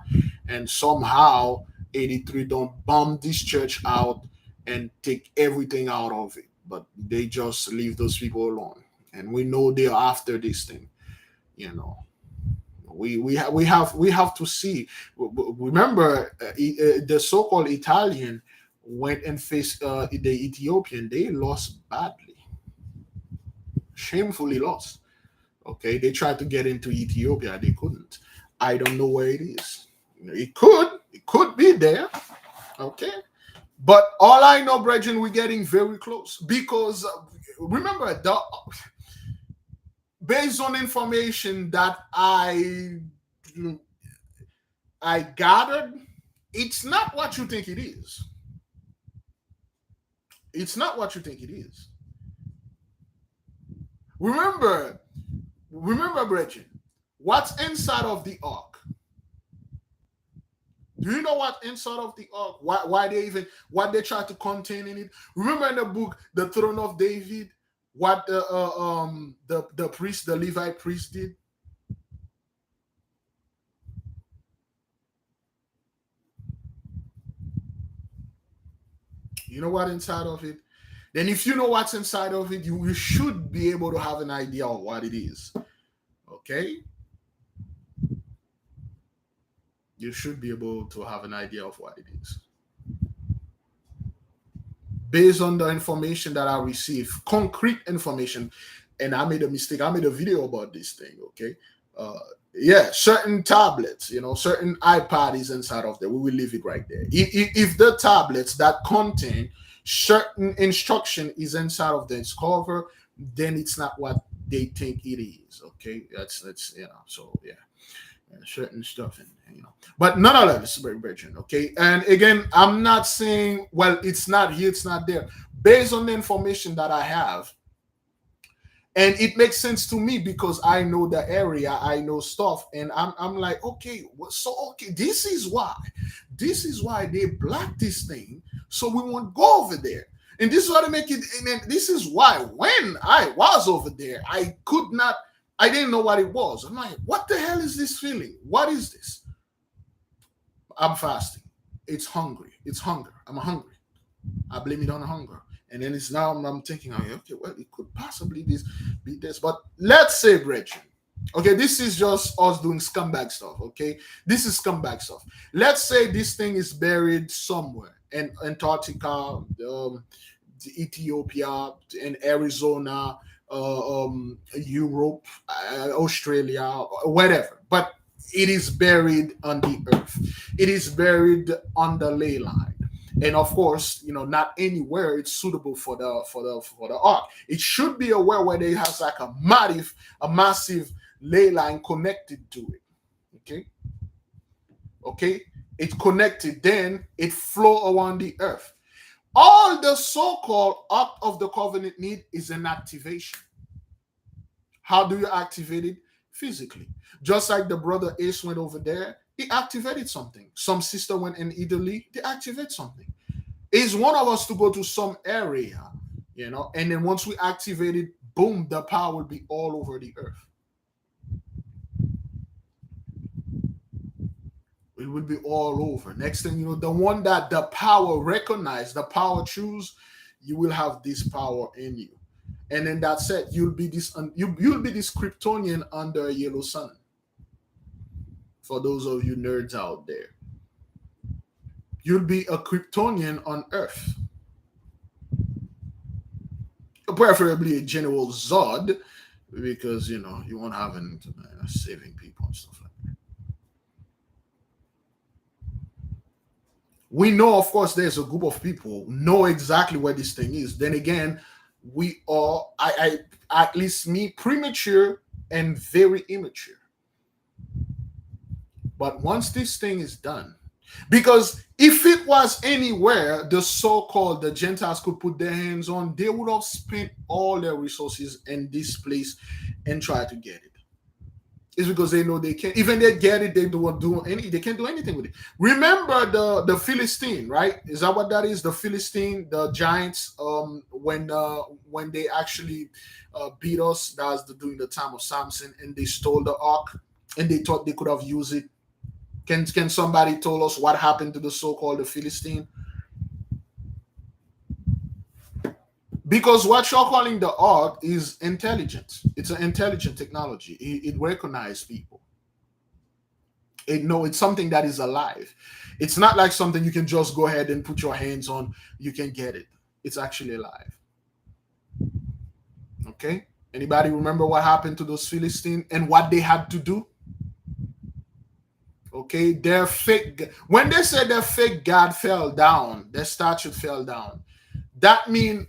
and somehow 83 don't bomb this church out and take everything out of it. But they just leave those people alone. And we know they're after this thing, you know. We have to see. Remember, the so-called Italian went and faced the Ethiopian. They lost badly, shamefully lost. Okay, they tried to get into Ethiopia, they couldn't. I don't know where it is. It could be there. Okay, but all I know, Brethren, we're getting very close because remember, based on information that I gathered, it's not what you think it is. It's not what you think it is. Remember, brethren, what's inside of the ark? Do you know what inside of the ark? Why they even what they try to contain in it? Remember in the book, the throne of David, what the priest, the Levite priest did? You know what inside of it? Then if you know what's inside of it, you should be able to have an idea of what it is. Okay? You should be able to have an idea of what it is. Based on the information that I received, concrete information, and I made a mistake. I made a video about this thing, okay? Certain tablets, certain iPad is inside of there. We will leave it right there. If the tablets that contain certain instruction is inside of this cover, then it's not what they think it is, okay? That's so yeah. Certain stuff, but nonetheless, brethren, okay. And again, I'm not saying, well, it's not here, it's not there. Based on the information that I have, and it makes sense to me because I know the area, I know stuff, and I'm like, okay, this is why they blocked this thing, so we won't go over there. And this is why they make it. And this is why when I was over there, I didn't know what it was. I'm like, what the hell is this feeling? What is this? I'm fasting. It's hungry. It's hunger. I'm hungry. I blame it on hunger. And then it's now I'm thinking, okay, well, it could possibly be this. But let's say, brethren, okay, this is just us doing scumbag stuff, okay? This is scumbag stuff. Let's say this thing is buried somewhere in Antarctica, Ethiopia, in Arizona, Europe, Australia, whatever. But it is buried on the earth. It is buried on the ley line. And of course, not anywhere it's suitable for the ark. It should be aware where it has like a massive ley line connected to it. Okay. It's connected, then it flow around the earth. All the so-called Ark of the Covenant need is an activation. How do you activate it? Physically. Just like the brother Ace went over there, he activated something. Some sister went in Italy, they activate something. It's one of us to go to some area, and then once we activate it, boom, the power will be all over the earth. It will be all over. Next thing you know, the one that the power recognize, the power choose, you will have this power in you. And then that's it. You'll be this Kryptonian under a yellow sun. For those of you nerds out there, you'll be a Kryptonian on Earth. Preferably a General Zod, because you won't have any saving people and stuff like that. We know, of course, there's a group of people who know exactly where this thing is. Then again, we are, at least me, premature and very immature. But once this thing is done, because if it was anywhere the Gentiles could put their hands on, they would have spent all their resources in this place and try to get it. It's because they know they can't. Even they get it, they can't do anything with it. Remember the Philistine, right? Is that what that is? The Philistine, the giants, when they actually beat us, that was during the time of Samson, and they stole the ark, and they thought they could have used it. Can somebody tell us what happened to the so-called the Philistine? Because what you're calling the ark is intelligent. It's an intelligent technology. It recognizes people. It's something that is alive. It's not like something you can just go ahead and put your hands on. You can get it. It's actually alive. Okay. Anybody remember what happened to those Philistines and what they had to do? Okay, their fake. When they said their fake god fell down, their statue fell down. That means,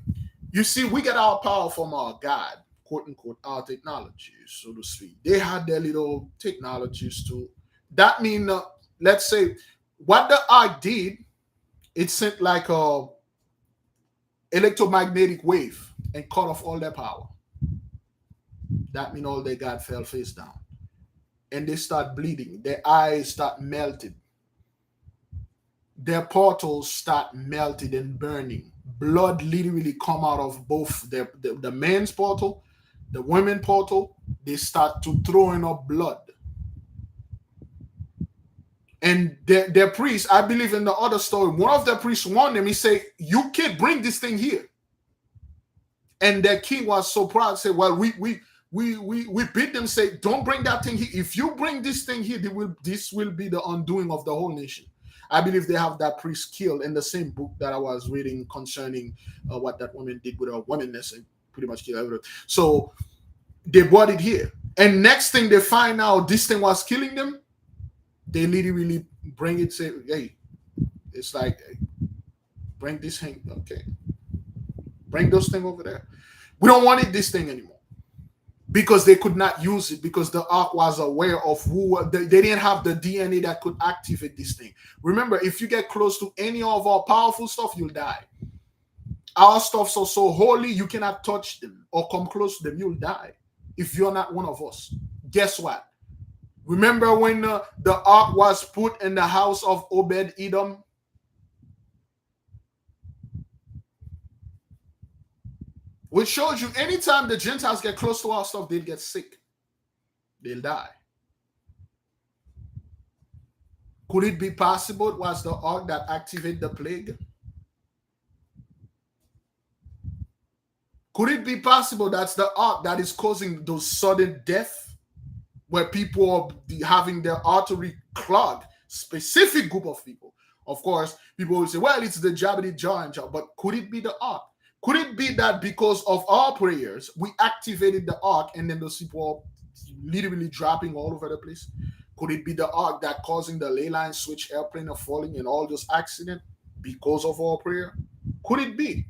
you see, we get our power from our God, quote unquote, our technologies, so to speak. They had their little technologies too. That means, let's say, what the ark did, it sent like a electromagnetic wave and cut off all their power. That means all their God fell face down. And they start bleeding. Their eyes start melted. Their portals start melted and burning. Blood literally come out of both the men's portal, the women portal. They start to throwing up blood. And their priest, I believe in the other story, one of the priests warned them. He said, "You can't bring this thing here." And their king was so proud, said, "Well, we bid them, say, don't bring that thing here. If you bring this thing here, this will be the undoing of the whole nation." I believe they have that priest killed in the same book that I was reading concerning what that woman did with her womanness and pretty much killed everything. So they brought it here. And next thing they find out this thing was killing them, they literally bring it, say, "Hey," it's like, "Hey, bring this thing, okay. Bring those things over there. We don't want this thing anymore." Because they could not use it, because the ark was aware of who they didn't have the DNA that could activate this thing. Remember, if you get close to any of our powerful stuff, you'll die. Our stuffs are so holy, you cannot touch them or come close to them. You'll die if you're not one of us. Guess what? Remember when the ark was put in the house of Obed Edom? Which shows you anytime the Gentiles get close to our stuff, they'll get sick. They'll die. Could it be possible it was the ark that activated the plague? Could it be possible that's the ark that is causing those sudden death, where people are having their artery clogged? Specific group of people. Of course, people will say, "Well, it's the Jabberty Giant," but could it be the ark? Could it be that because of our prayers, we activated the ark and then those people are literally dropping all over the place? Could it be the ark that causing the ley line switch airplane of falling and all those accidents because of our prayer? Could it be?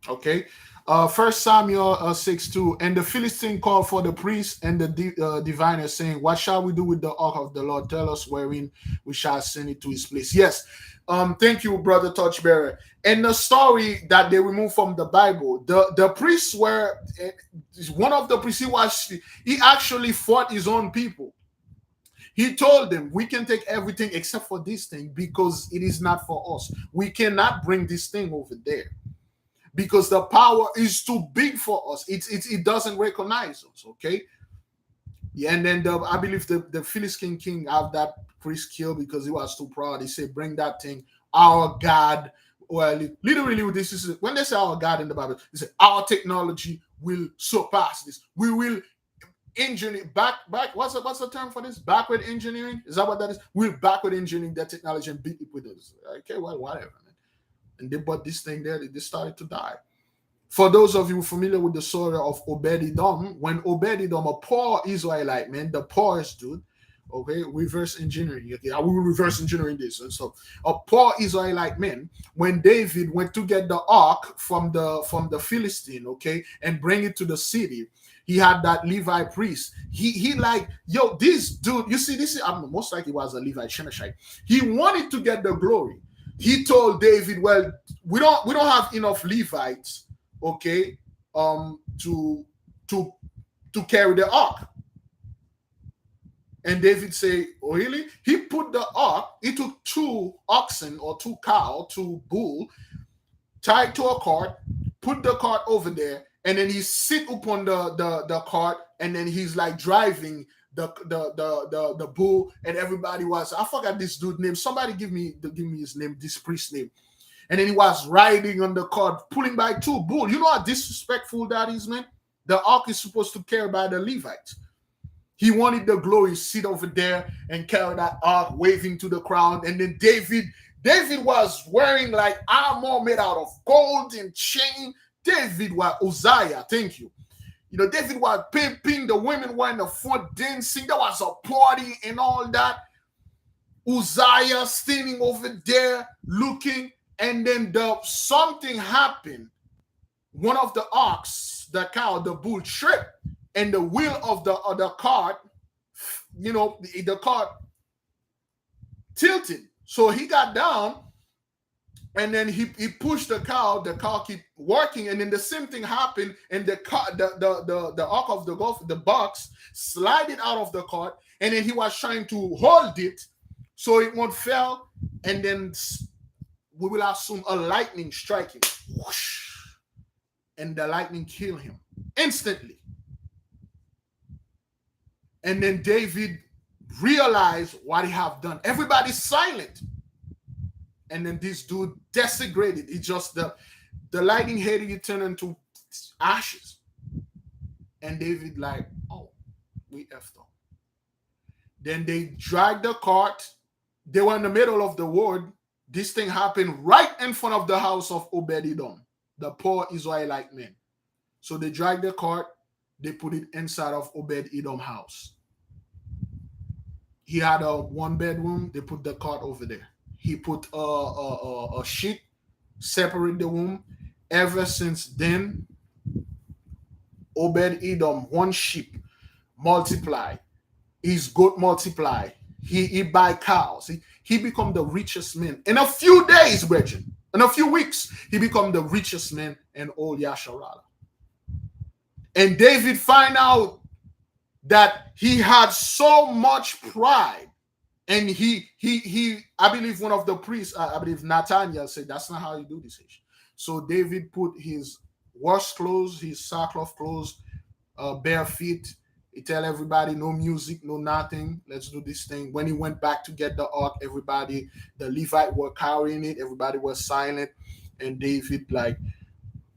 Okay. First Samuel 6:2, and the Philistine called for the priest and the diviner, saying, "What shall we do with the ark of the Lord? Tell us wherein we shall send it to his place." Yes. Thank you, Brother Touchbearer. In the story that they removed from the Bible, the priests were, one of the priests, he actually fought his own people. He told them, "We can take everything except for this thing, because it is not for us. We cannot bring this thing over there, because the power is too big for us. It doesn't recognize us." Okay. Yeah, and then I believe the Philistine king have that priest killed because he was too proud. He said, "Bring that thing. Our God." Well, literally, this is when they say our God in the Bible, they say our technology will surpass this. We will engineer back. What's the term for this? Backward engineering? Is that what that is? We'll backward engineering that technology and beat it with us. Okay, well, whatever. Man. And they bought this thing there. They started to die. For those of you familiar with the story of Obed-Edom, when Obed-Edom, a poor Israelite man, the poorest dude, okay, reverse engineering. Okay, I will reverse engineering this and stuff. A poor Israelite man, when David went to get the ark from the Philistine, okay, and bring it to the city, he had that Levi priest. He like, "Yo, this dude, you see, this is most likely was a Levite Shemeshite. He wanted to get the glory. He told David, "Well, we don't have enough Levites, okay, to carry the ark." And David say, "Oh, really?" He put the ark, he took 2 oxen or 2 cow, 2 bull, tied to a cart, put the cart over there, and then he sit upon the cart, and then he's like driving the bull, and everybody was, I forgot this dude name. Somebody give me his name, this priest name. And then he was riding on the cart, pulling by two bulls. You know how disrespectful that is, man? The ark is supposed to carry by the Levites. He wanted the glory, sit over there and carry that ark, waving to the crowd. And then David was wearing like armor made out of gold and chain. David was Uzziah, thank you. You know, David was pimping, the women were in the front dancing. There was a party and all that. Uzziah standing over there looking, and then something happened. One of the ox, the cow, the bull tripped, and the wheel of the cart, you know, the cart tilted. So he got down, and then he pushed the car kept working, and then the same thing happened, and the ark of the box slided out of the cart, and then he was trying to hold it so it won't fall, and then we will assume a lightning striking, whoosh, and the lightning killed him instantly. And then David realized what he have done. Everybody's silent. And then this dude desecrated. It just the lightning hit it turned into ashes. And David like, oh, we effed up. Then they dragged the cart. They were in the middle of the wood. This thing happened right in front of the house of Obed-Edom, the poor Israelite man. So they dragged the cart. They put it inside of Obed-Edom house. He had a 1-bedroom. They put the cart over there. He put a sheet, separate the room. Ever since then, Obed-Edom, one sheep, multiply. His goat multiply. He buy cows. He become the richest man. In a few days, brethren, in a few weeks, he become the richest man in all Yasharala. And David find out that he had so much pride. And he I believe one of the priests, I believe Nathaniel said, that's not how you do this. So David put his worst clothes, his sackcloth clothes, bare feet. He tell everybody, no music, no nothing. Let's do this thing. When he went back to get the ark, everybody, the Levite were carrying it. Everybody was silent. And David, like,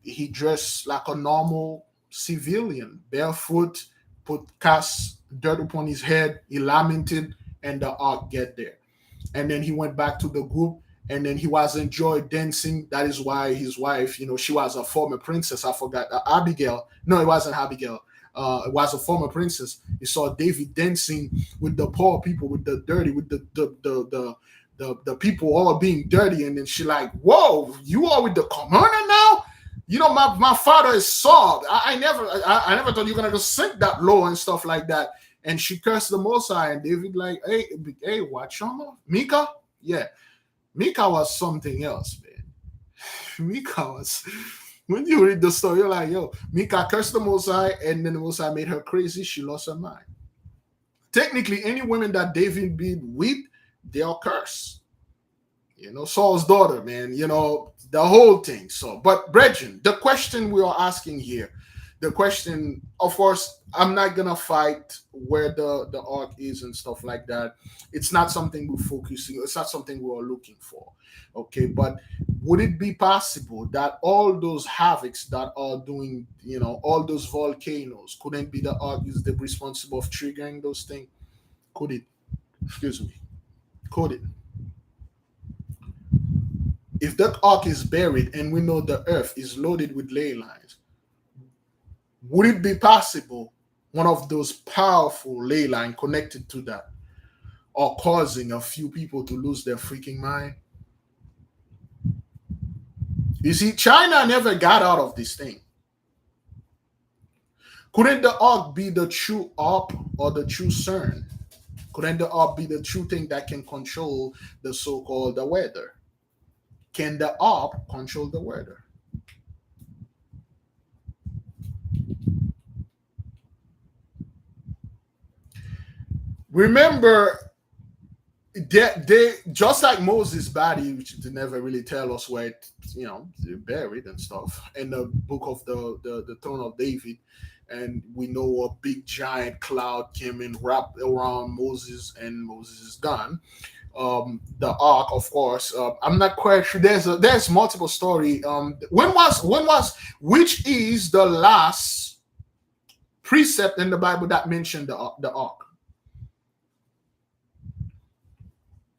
he dressed like a normal civilian, barefoot, cast dirt upon his head. He lamented, and the ark get there. And then he went back to the group, and then he was enjoying dancing. That is why his wife, you know, she was a former princess. I forgot. Abigail. No, it wasn't Abigail. It was a former princess. You saw David dancing with the poor people, with the dirty, with the people all being dirty. And then she like, whoa, you are with the commoner now? You know, my father is Saul. I never thought you were gonna just sink that low and stuff like that. And she cursed the Most High, and David like, hey, watch on Mika? Yeah. Mika was something else, man. Mika was, when you read the story, you're like, yo, Mika cursed the Most High, and then the Most High made her crazy. She lost her mind. Technically, any women that David be with, they are cursed. You know, Saul's daughter, man, you know, the whole thing. So, but brethren, the question we are asking here, the question, of course, I'm not gonna fight where the ark is and stuff like that. It's not something we're focusing. It's not something we are looking for. Okay, but would it be possible that all those havocs that are doing, you know, all those volcanoes, couldn't be the ark is the responsible of triggering those things? Could it? Excuse me. Could it? If the ark is buried and we know the earth is loaded with ley lines, would it be possible one of those powerful ley lines connected to that are causing a few people to lose their freaking mind? You see, China never got out of this thing. Couldn't the ark be the true ARP or the true CERN? Couldn't the ARP be the true thing that can control the so-called the weather? Can the ARP control the weather? Remember, they just like Moses' body, which they never really tell us where it, you know, they're buried and stuff. In the book of the throne of David, and we know a big giant cloud came and wrapped around Moses, and Moses is gone. the ark, of course. I'm not quite sure. There's multiple story. Which is the last precept in the Bible that mentioned the ark?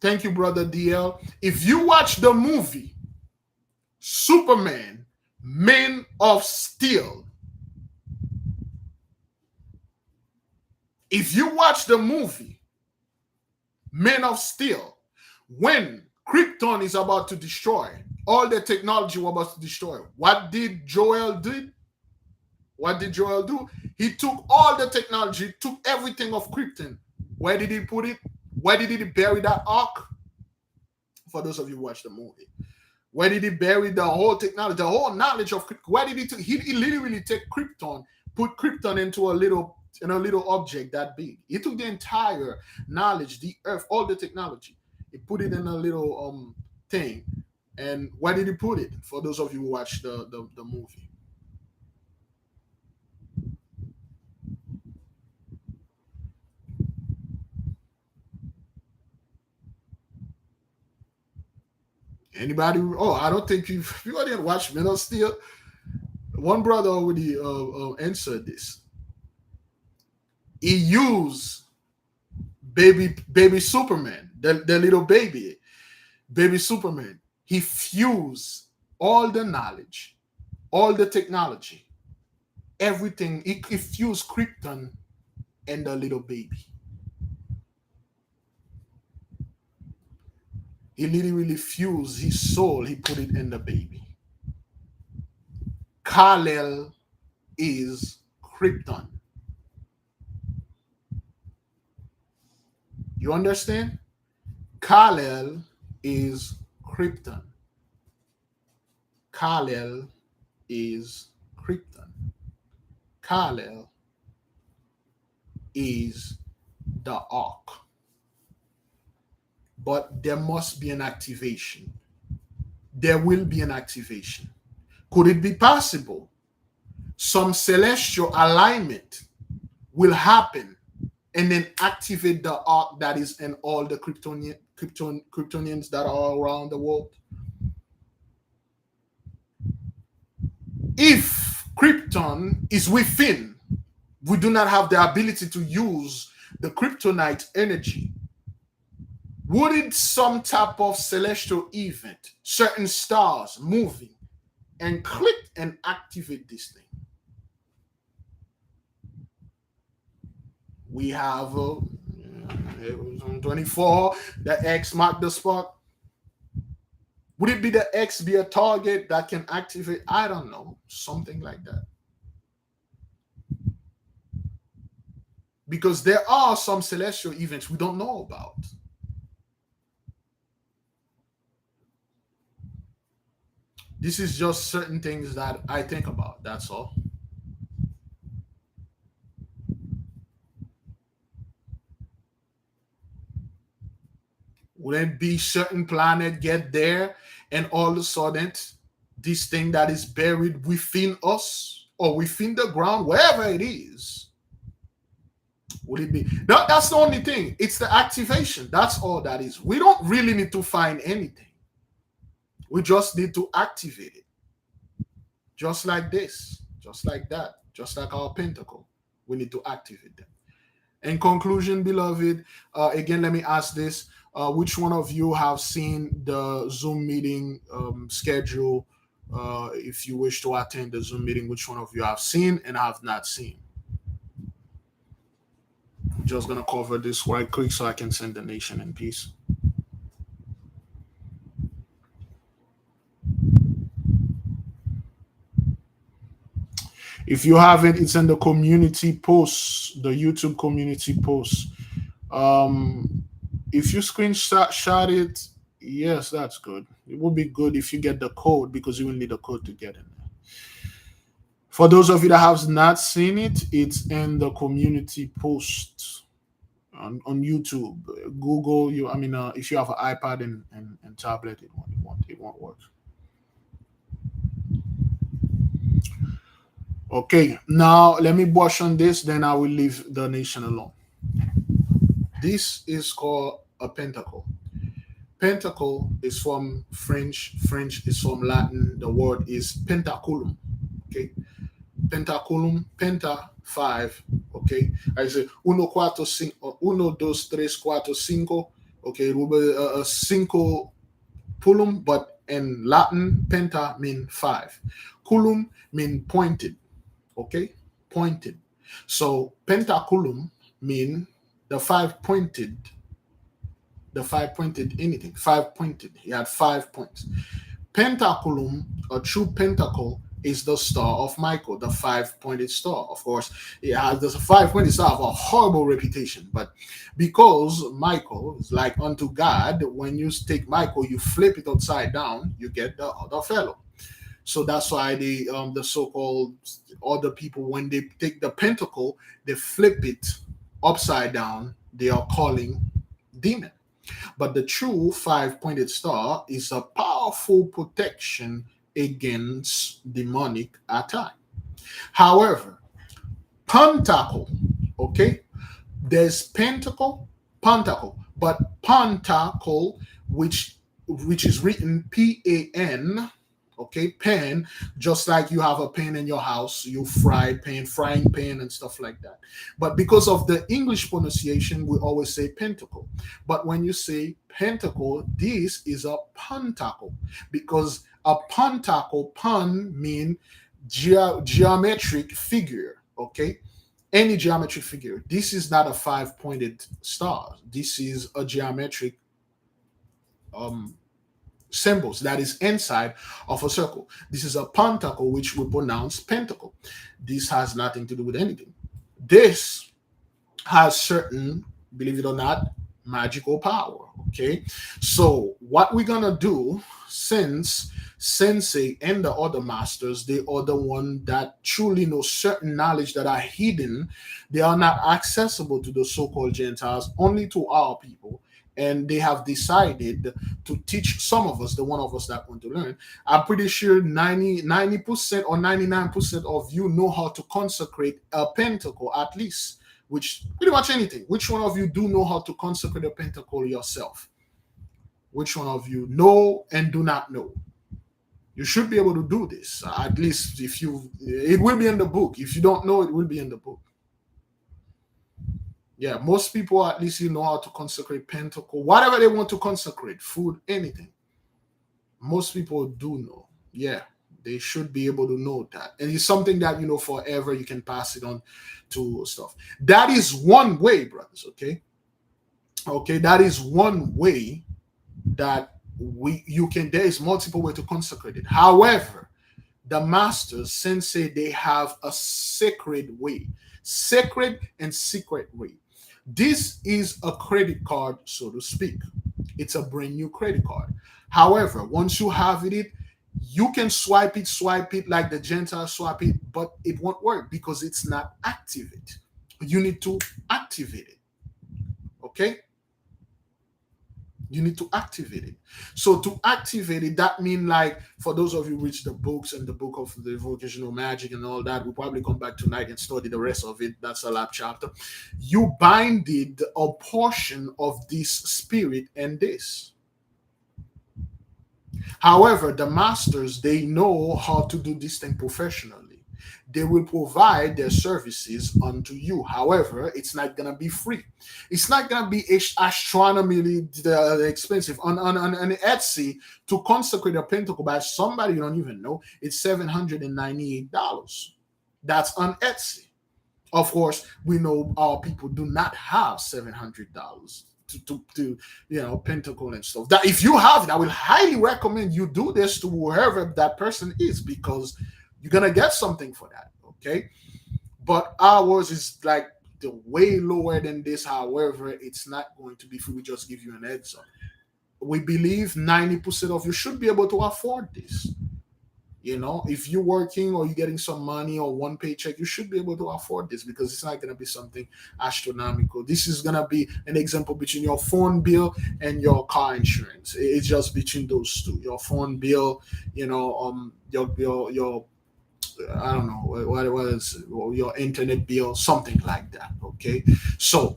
Thank you, brother DL. If you watch the movie Superman, Man of Steel, if you watch the movie Man of Steel, when Krypton is about to destroy, all the technology was about to destroy, what did Joel do? What did Joel do? He took all the technology, took everything of Krypton. Where did he put it? Where did he bury that ark? For those of you who watch the movie, where did he bury the whole technology, the whole knowledge of Krypton? Where did he literally take Krypton, put Krypton into a little object that big. He took the entire knowledge, the earth, all the technology. He put it in a little thing. And where did he put it? For those of you who watch the movie. Anybody? Oh, I don't think you didn't watch Men of Steel. One brother already answered this. He used baby Superman, the little baby Superman. He fused all the knowledge, all the technology, everything. He fused Krypton and the little baby. He literally fused his soul. He put it in the baby. Kal-El is Krypton. You understand? Kal-El is Krypton. Kal-El is Krypton. Kal-El is the ark. But there must be an activation. There will be an activation. Could it be possible some celestial alignment will happen and then activate the ark that is in all the Kryptonians that are around the world? If Krypton is within, we do not have the ability to use the kryptonite energy. Wouldn't some type of celestial event, certain stars moving, and click and activate this thing? We have 24, the X mark the spot. Would it be the X be a target that can activate? I don't know, something like that. Because there are some celestial events we don't know about. This is just certain things that I think about. That's all. Would it be certain planet get there and all of a sudden this thing that is buried within us or within the ground, wherever it is, would it be? No, that's the only thing. It's the activation. That's all that is. We don't really need to find anything. We just need to activate it. Just like this, just like that, just like our pentacle. We need to activate them. In conclusion, beloved, again, let me ask this. Which one of you have seen the Zoom meeting schedule? If you wish to attend the Zoom meeting, which one of you have seen and have not seen? I'm just going to cover this right quick so I can send the nation in peace. If you haven't, it's in the community post, the YouTube community post. If you screenshot it, yes, that's good. It would be good if you get the code because you will need a code to get in there. For those of you that have not seen it, it's in the community post on YouTube. Google you. I mean, if you have an iPad and tablet, it won't work. Okay, now let me brush on this, then I will leave the nation alone. This is called a pentacle. Pentacle is from French. French is from Latin. The word is pentaculum. Okay, pentaculum, penta, five. Okay, I say uno cuatro cinco, uno dos tres cuatro cinco. Okay, it will be cinco pulum, but in Latin, penta mean five. Culum mean pointed. Okay, pointed. So pentaculum mean the five pointed, the five pointed anything, five pointed. He had 5 points. Pentaculum, a true pentacle, is the star of Michael, the five-pointed star. Of course, it has the five-pointed star have a horrible reputation, but because Michael is like unto God, when you take Michael, you flip it upside down, you get the other fellow. So that's why the so-called other people, when they take the pentacle, they flip it upside down. They are calling demon. But the true five-pointed star is a powerful protection against demonic attack. However, pentacle, okay, there's pentacle, pentacle, but pentacle, which is written Pan, okay, pan, just like you have a pan in your house, you frying pan and stuff like that. But because of the English pronunciation, we always say pentacle. But when you say pentacle, this is a pentacle, because a pentacle, pan mean geometric figure, okay, any geometric figure. This is not a five-pointed star, this is a geometric um symbols that is inside of a circle. This is a pentacle, which we pronounce pentacle. This has nothing to do with anything. This has certain, believe it or not, magical power. Okay, so what we're gonna do, since Sensei and the other masters, they are the one that truly know certain knowledge that are hidden, they are not accessible to the so-called Gentiles, only to our people, and they have decided to teach some of us, the one of us that want to learn. I'm pretty sure 90% or 99% of you know how to consecrate a pentacle at least, which pretty much anything. Which one of you do know how to consecrate a pentacle yourself? Which one of you know and do not know? You should be able to do this. At least if you, it will be in the book. If you don't know, it will be in the book. Yeah, most people at least you know how to consecrate pentacle, whatever they want to consecrate, food, anything. Most people do know. Yeah, they should be able to know that. And it's something that you know forever, you can pass it on to stuff. That is one way, brothers, okay? Okay, that is one way that you can, there is multiple way to consecrate it. However, the masters, sensei, they have a sacred way, sacred and secret way. This is a credit card, so to speak. It's a brand new credit card. However, once you have it, you can swipe it like the Gentiles swipe it, but it won't work because it's not activated. You need to activate it. Okay? You need to activate it. So to activate it, that means, like, for those of you which the books and the book of the vocational magic and all that, we'll probably come back tonight and study the rest of it. That's a lab chapter. You binded a portion of this spirit and this. However, the masters, they know how to do this thing professionally. They will provide their services unto you. However, it's not going to be free. It's not going to be astronomically expensive. On Etsy, to consecrate a pentacle by somebody you don't even know, it's $798. That's on Etsy. Of course, we know our people do not have $700 to pentacle and stuff. That if you have it, I will highly recommend you do this to whoever that person is, because you're gonna get something for that. Okay, but ours is like the way lower than this. However, it's not going to be free. We just give you an heads up. We believe 90% of you should be able to afford this. You know, if you're working or you're getting some money or one paycheck, you should be able to afford this, because it's not going to be something astronomical. This is going to be an example between your phone bill and your car insurance. It's just between those two. Your phone bill, your I don't know what is your internet bill, something like that. Okay, so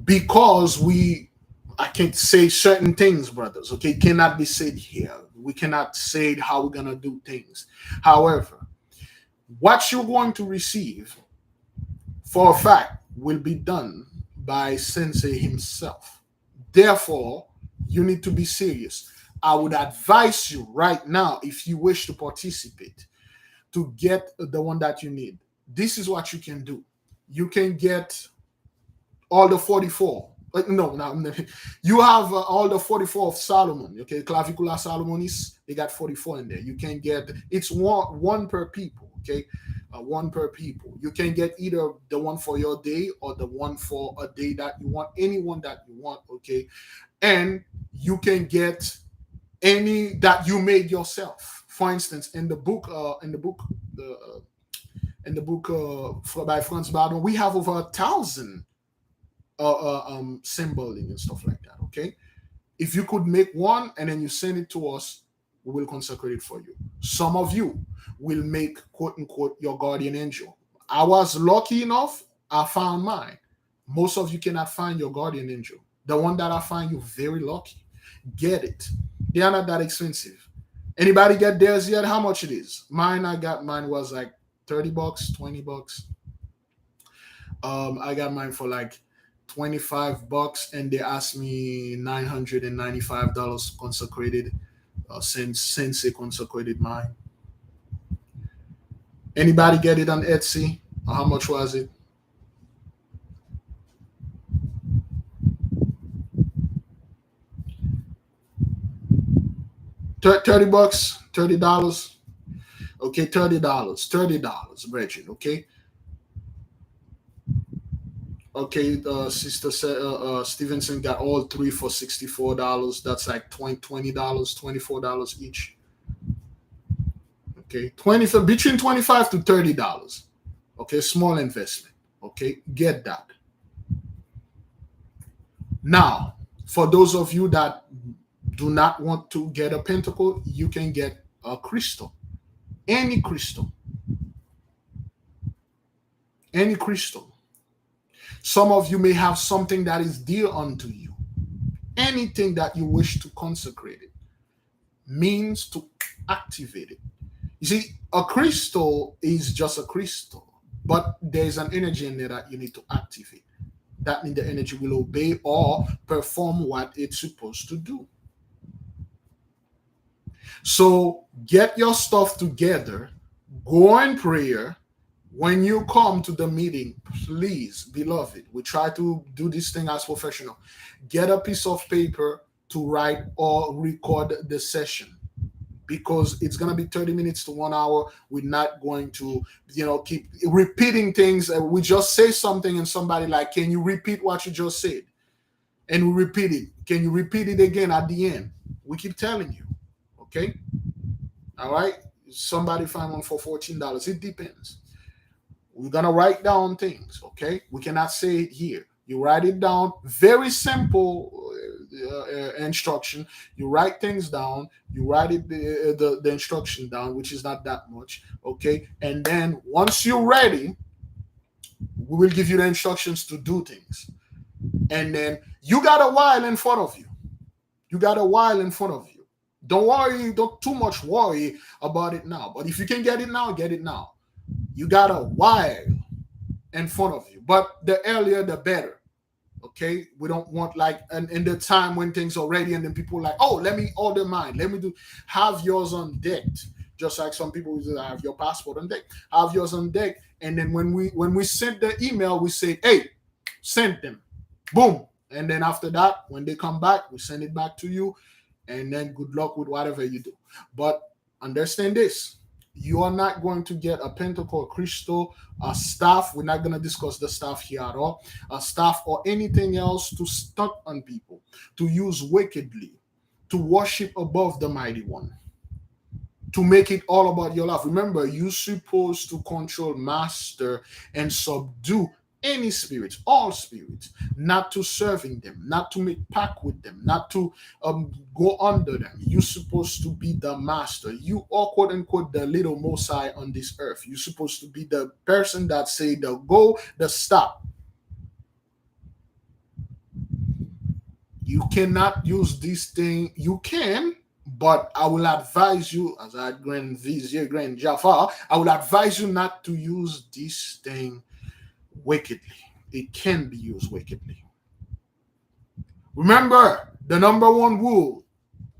because we I can't say certain things, brothers. Okay, it cannot be said here. We cannot say how we're gonna do things. However, what you're going to receive for a fact will be done by Sensei himself. Therefore, you need to be serious. I would advise you right now, if you wish to participate, to get the one that you need. This is what you can do. You can get all the 44. No. You have all the 44 of Solomon. Okay, Clavicula Salomonis, they got 44 in there. You can get, it's one per people. Okay, one per people. You can get either the one for your day or the one for a day that you want, any one that you want. Okay, and you can get any that you made yourself. For instance, in the book, by Franz Bardon, we have over 1,000 symboling and stuff like that. Okay, if you could make one and then you send it to us, we will consecrate it for you. Some of you will make quote unquote your guardian angel. I was lucky enough, I found mine. Most of you cannot find your guardian angel. The one that I find, you very lucky. Get it. They are not that expensive. Anybody get theirs yet? How much it is? Mine was like $30, $20. I got mine for like $25, and they asked me $995 consecrated, since they consecrated mine. Anybody get it on Etsy? How much was it? $30, $30. Okay, $30, Bridget. Okay. Okay, Sister Stevenson got all three for $64. That's like $20, $24 each. Okay, between $25 to $30. Okay, small investment. Okay, get that. Now, for those of you that do not want to get a pentacle, you can get a crystal. Any crystal. Any crystal. Some of you may have something that is dear unto you. Anything that you wish to consecrate it means to activate it. You see, a crystal is just a crystal, but there's an energy in there that you need to activate. That means the energy will obey or perform what it's supposed to do. So get your stuff together, go in prayer. When you come to the meeting, please, beloved, we try to do this thing as professional. Get a piece of paper to write or record the session, because it's going to be 30 minutes to 1 hour. We're not going to, keep repeating things. We just say something and somebody like, can you repeat what you just said? And we repeat it. Can you repeat it again at the end? We keep telling you. Okay? All right? Somebody find one for $14. It depends. We're going to write down things, okay? We cannot say it here. You write it down. Very simple instruction. You write things down. You write it the instruction down, which is not that much, okay? And then once you're ready, we will give you the instructions to do things. And then you got a while in front of you. You got a while in front of you. Don't worry. Don't too much worry about it now. But if you can get it now, get it now. You got a while in front of you, but the earlier the better. Okay, we don't want like in the time when things are ready and then people are like, oh, let me order mine. Let me have yours on deck. Just like some people will have your passport on deck. Have yours on deck, and then when we send the email, we say, hey, send them. Boom, and then after that, when they come back, we send it back to you, and then good luck with whatever you do. But understand this. You are not going to get a pentacle, crystal, a staff. We're not going to discuss the staff here at all. A staff or anything else to stunt on people, to use wickedly, to worship above the mighty one, to make it all about your life. Remember, you're supposed to control, master, and subdue any spirits, all spirits, not to serving them, not to make pact with them, not to go under them. You're supposed to be the master. You are, quote unquote, the little Mosai on this earth. You're supposed to be the person that say the go, the stop. You cannot use this thing. You can, but I will advise you, as I Grand Vizier, Grand Jafar, I will advise you not to use this thing wickedly. It can be used wickedly. Remember, the number one rule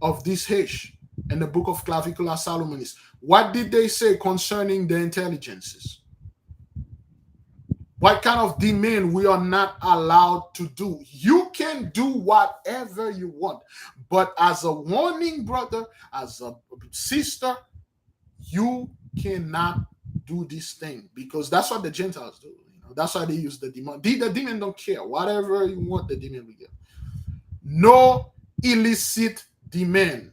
of this Hish in the book of Clavicula Salomonis. What did they say concerning the intelligences? What kind of demand we are not allowed to do? You can do whatever you want, but as a warning, brother, as a sister, you cannot do this thing, because that's what the Gentiles do. That's why they use the demon. The demon don't care. Whatever you want, the demon will get. No illicit demand.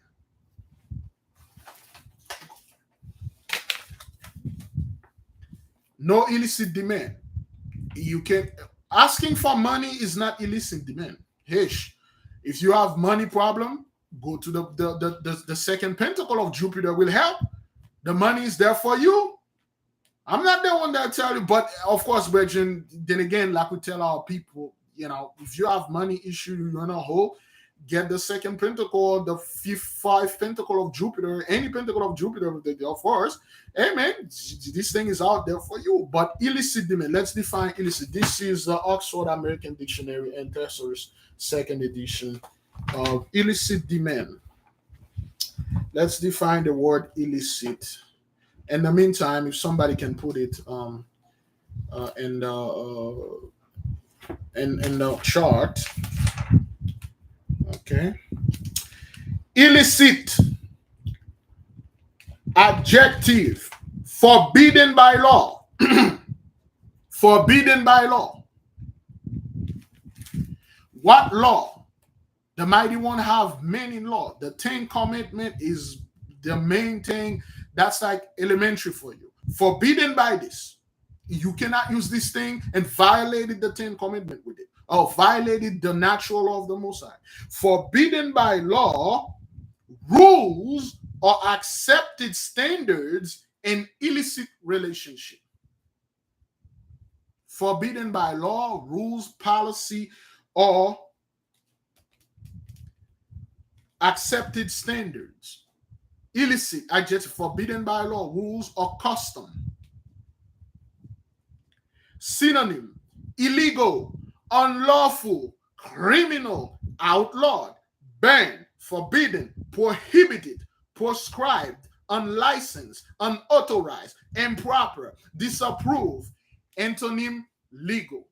No illicit demand. You can asking for money is not illicit demand. Hish, if you have money problem, go to the second pentacle of Jupiter will help. The money is there for you. I'm not the one that tell you, but of course, Brethren, then again, like we tell our people, if you have money issue, you're in a hole, get the second pentacle, the five pentacle of Jupiter, any pentacle of Jupiter, of course. Hey man, this thing is out there for you. But illicit demand, let's define illicit. This is the Oxford American Dictionary and Thesaurus, second edition of illicit demand. Let's define the word illicit. In the meantime, if somebody can put it in the chart. Okay. Illicit. Adjective. Forbidden by law. Forbidden by law. What law? The mighty one have many law. The 10 commandment is the main thing. That's like elementary for you. Forbidden by this. You cannot use this thing and violated the 10 commandment with it, or violated the natural law of the Most High. Forbidden by law, rules or accepted standards in illicit relationship. Forbidden by law, rules, policy, or accepted standards. Illicit, adjective, forbidden by law, rules, or custom. Synonym: illegal, unlawful, criminal, outlawed, banned, forbidden, prohibited, proscribed, unlicensed, unauthorized, improper, disapproved. Antonym: legal.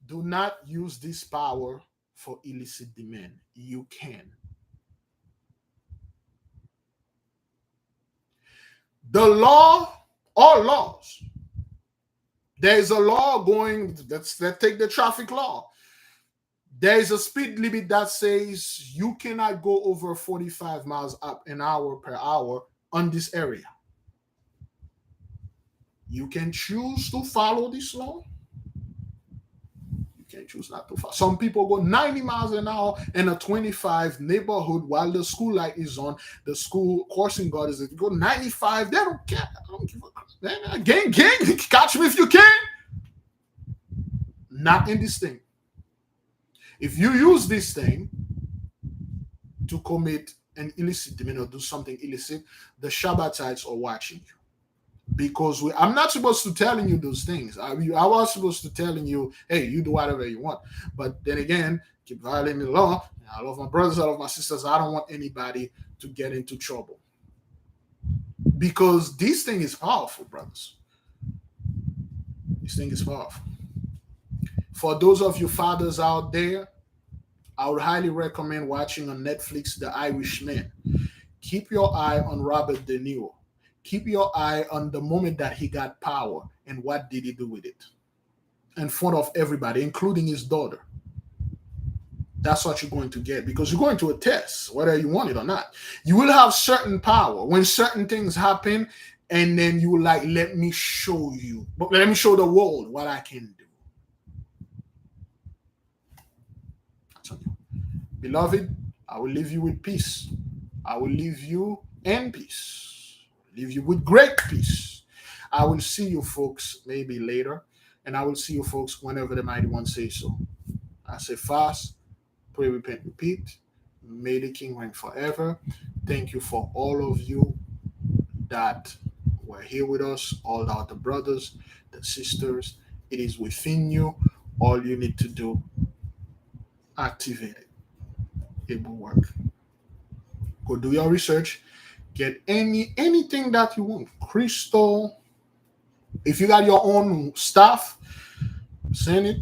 Do not use this power for illicit demand. You can. The law, all laws. There is a law going, let's take the traffic law. There is a speed limit that says you cannot go over 45 miles an hour per hour on this area. You can choose to follow this law. You can choose not to follow. Some people go 90 miles an hour in a 25 neighborhood while the school light is on. The school crossing guard is, if you go 95, they don't care. I don't give a crap. Gang, catch me if you can. Not in this thing. If you use this thing to commit an illicit demand or do something illicit, the Shabbatites are watching you. Because I'm not supposed to telling you those things. I was supposed to telling you, hey, you do whatever you want. But then again, keep violating the law. I love my brothers, I love my sisters. I don't want anybody to get into trouble. Because this thing is powerful, brothers. This thing is powerful. For those of you fathers out there, I would highly recommend watching on Netflix The Irishman. Keep your eye on Robert De Niro. Keep your eye on the moment that he got power and what did he do with it in front of everybody, including his daughter. That's what you're going to get, because you're going to a test, whether you want it or not. You will have certain power when certain things happen, and then you will like, let me show you, but let me show the world what I can do. Beloved, I will leave you with peace. I will leave you in peace. Leave you with great peace. I will see you folks maybe later And I will see you folks whenever the mighty one says so. I say fast, pray, repent, repeat. May the King reign forever. Thank you for all of you that were here with us, all the other brothers, the sisters. It is within you. All you need to do, activate it. It will work. Go do your research. Get anything that you want. Crystal. If you got your own stuff, send it.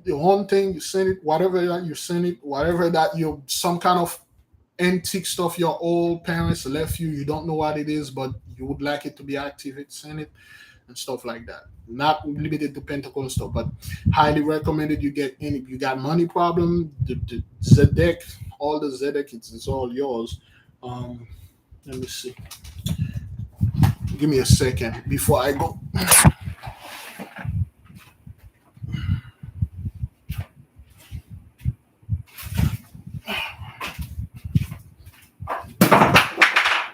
Your own thing, you send it. Whatever that you send it. Whatever that you some kind of antique stuff your old parents left you. You don't know what it is, but you would like it to be activated. Send it and stuff like that. Not limited to Pentacle stuff, but highly recommended. You get any. You got money problem. The Zedek, all the Zedek, it's all yours. Let me see. Give me a second before I go.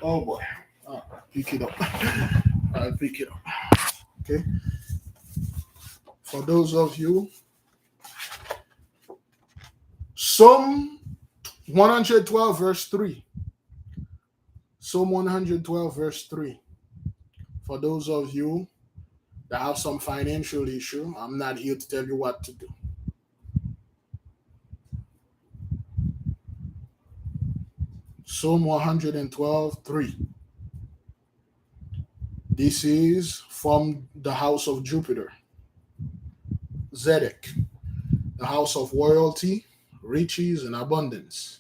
Oh boy. All right, pick it up. I'll pick it up. Okay. For those of you, Psalm 112, verse 3. Psalm 112, verse 3. For those of you that have some financial issue, I'm not here to tell you what to do. Psalm 112, 3. This is from the house of Jupiter, Zedek, the house of royalty, riches, and abundance.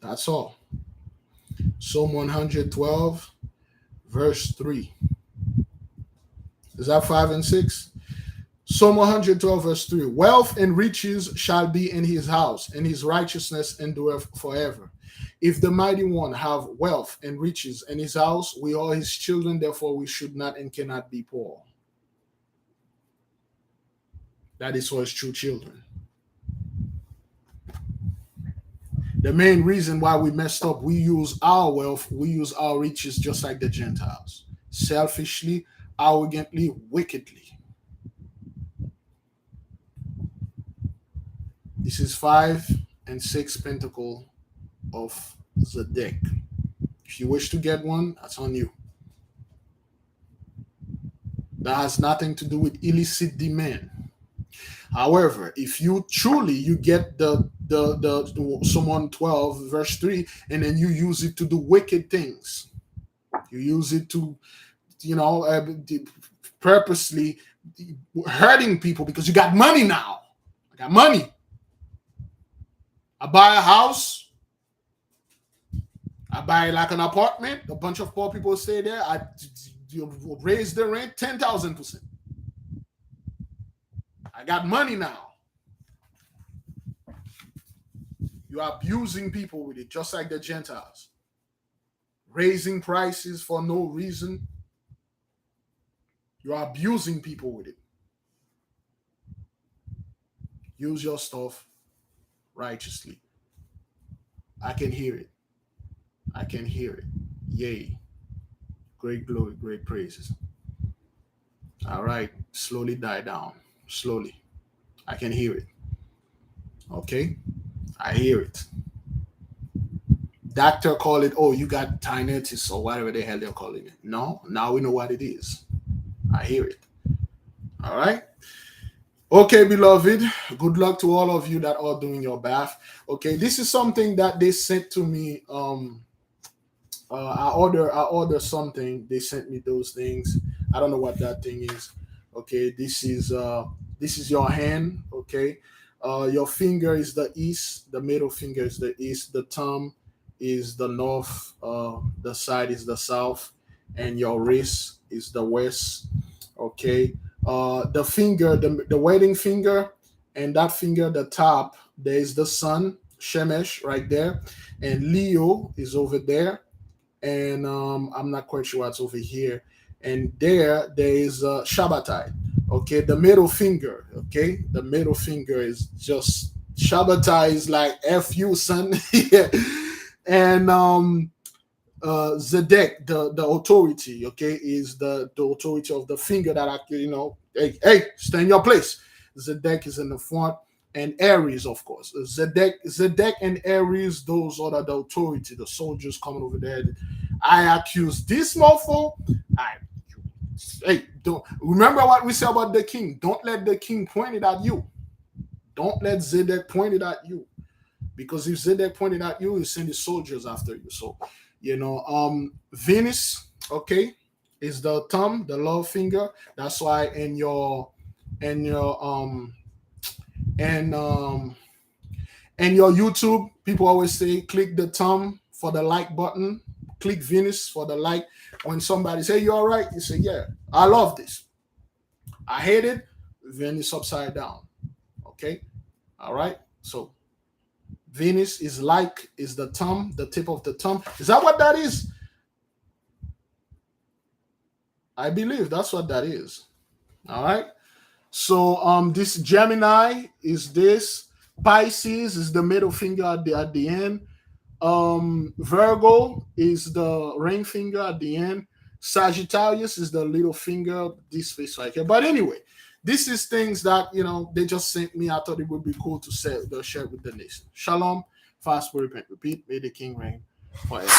That's all. Psalm 112, verse 3. Is that 5 and 6? Psalm 112, verse 3. Wealth and riches shall be in his house, and his righteousness endureth forever. If the mighty one have wealth and riches in his house, we are his children, therefore we should not and cannot be poor. That is for his true children. The main reason why we messed up, we use our wealth, we use our riches just like the Gentiles. Selfishly, arrogantly, wickedly. This is 5 and 6 pentacle of Zedek. If you wish to get one, that's on you. That has nothing to do with illicit demand. However, if you truly you get the Psalm 112 verse 3, and then you use it to do wicked things, you use it to, purposely hurting people because you got money now. I got money. I buy a house. I buy like an apartment. A bunch of poor people stay there. I raise the rent 10,000%. I got money now. You are abusing people with it, just like the Gentiles. Raising prices for no reason. You are abusing people with it. Use your stuff righteously. I can hear it. I can hear it. Yay. Great glory, great praises. All right. Slowly die down. Slowly. I can hear it. Okay? I hear it. Doctor call it, oh, you got tinnitus or whatever the hell they're calling it. No, now we know what it is. I hear it. All right? Okay, beloved. Good luck to all of you that are doing your bath. Okay, this is something that they sent to me. I order something. They sent me those things. I don't know what that thing is. Okay, this is your hand. Okay, your finger is the east. The middle finger is the east. The thumb is the north. The side is the south, and your wrist is the west. Okay. The finger, the wedding finger, and that finger, the top, there is the sun, Shemesh, right there, and Leo is over there, and I'm not quite sure what's over here, and there is Shabbatai. Okay, the middle finger. Okay, the middle finger is just Shabbatai is like F you, son. Yeah. And Zedek, the authority, okay, is the authority of the finger that actually, hey, stay in your place. Zedek is in the front, and Aries, of course. Zedek and Aries, those are the authority, the soldiers coming over there. I accuse this mofo. Hey, don't remember what we said about the king. Don't let the king point it at you. Don't let Zedek point it at you. Because if Zedek pointed at you, he send the soldiers after you. So, Venus, okay, is the thumb, the love finger. That's why in your YouTube, people always say click the thumb for the like button, click Venus for the like. When somebody say you all right, you say, yeah, I love this. I hate it. Venus upside down. Okay. All right. So Venus is the thumb, the tip of the thumb. Is that what that is? I believe that's what that is. All right. So this Gemini is this. Pisces is the middle finger at the end. Virgo is the ring finger at the end. Sagittarius is the little finger, this face right here. But anyway, this is things that they just sent me. I thought it would be cool to share with the nation. Shalom, fast, repent, repeat. May the King reign forever.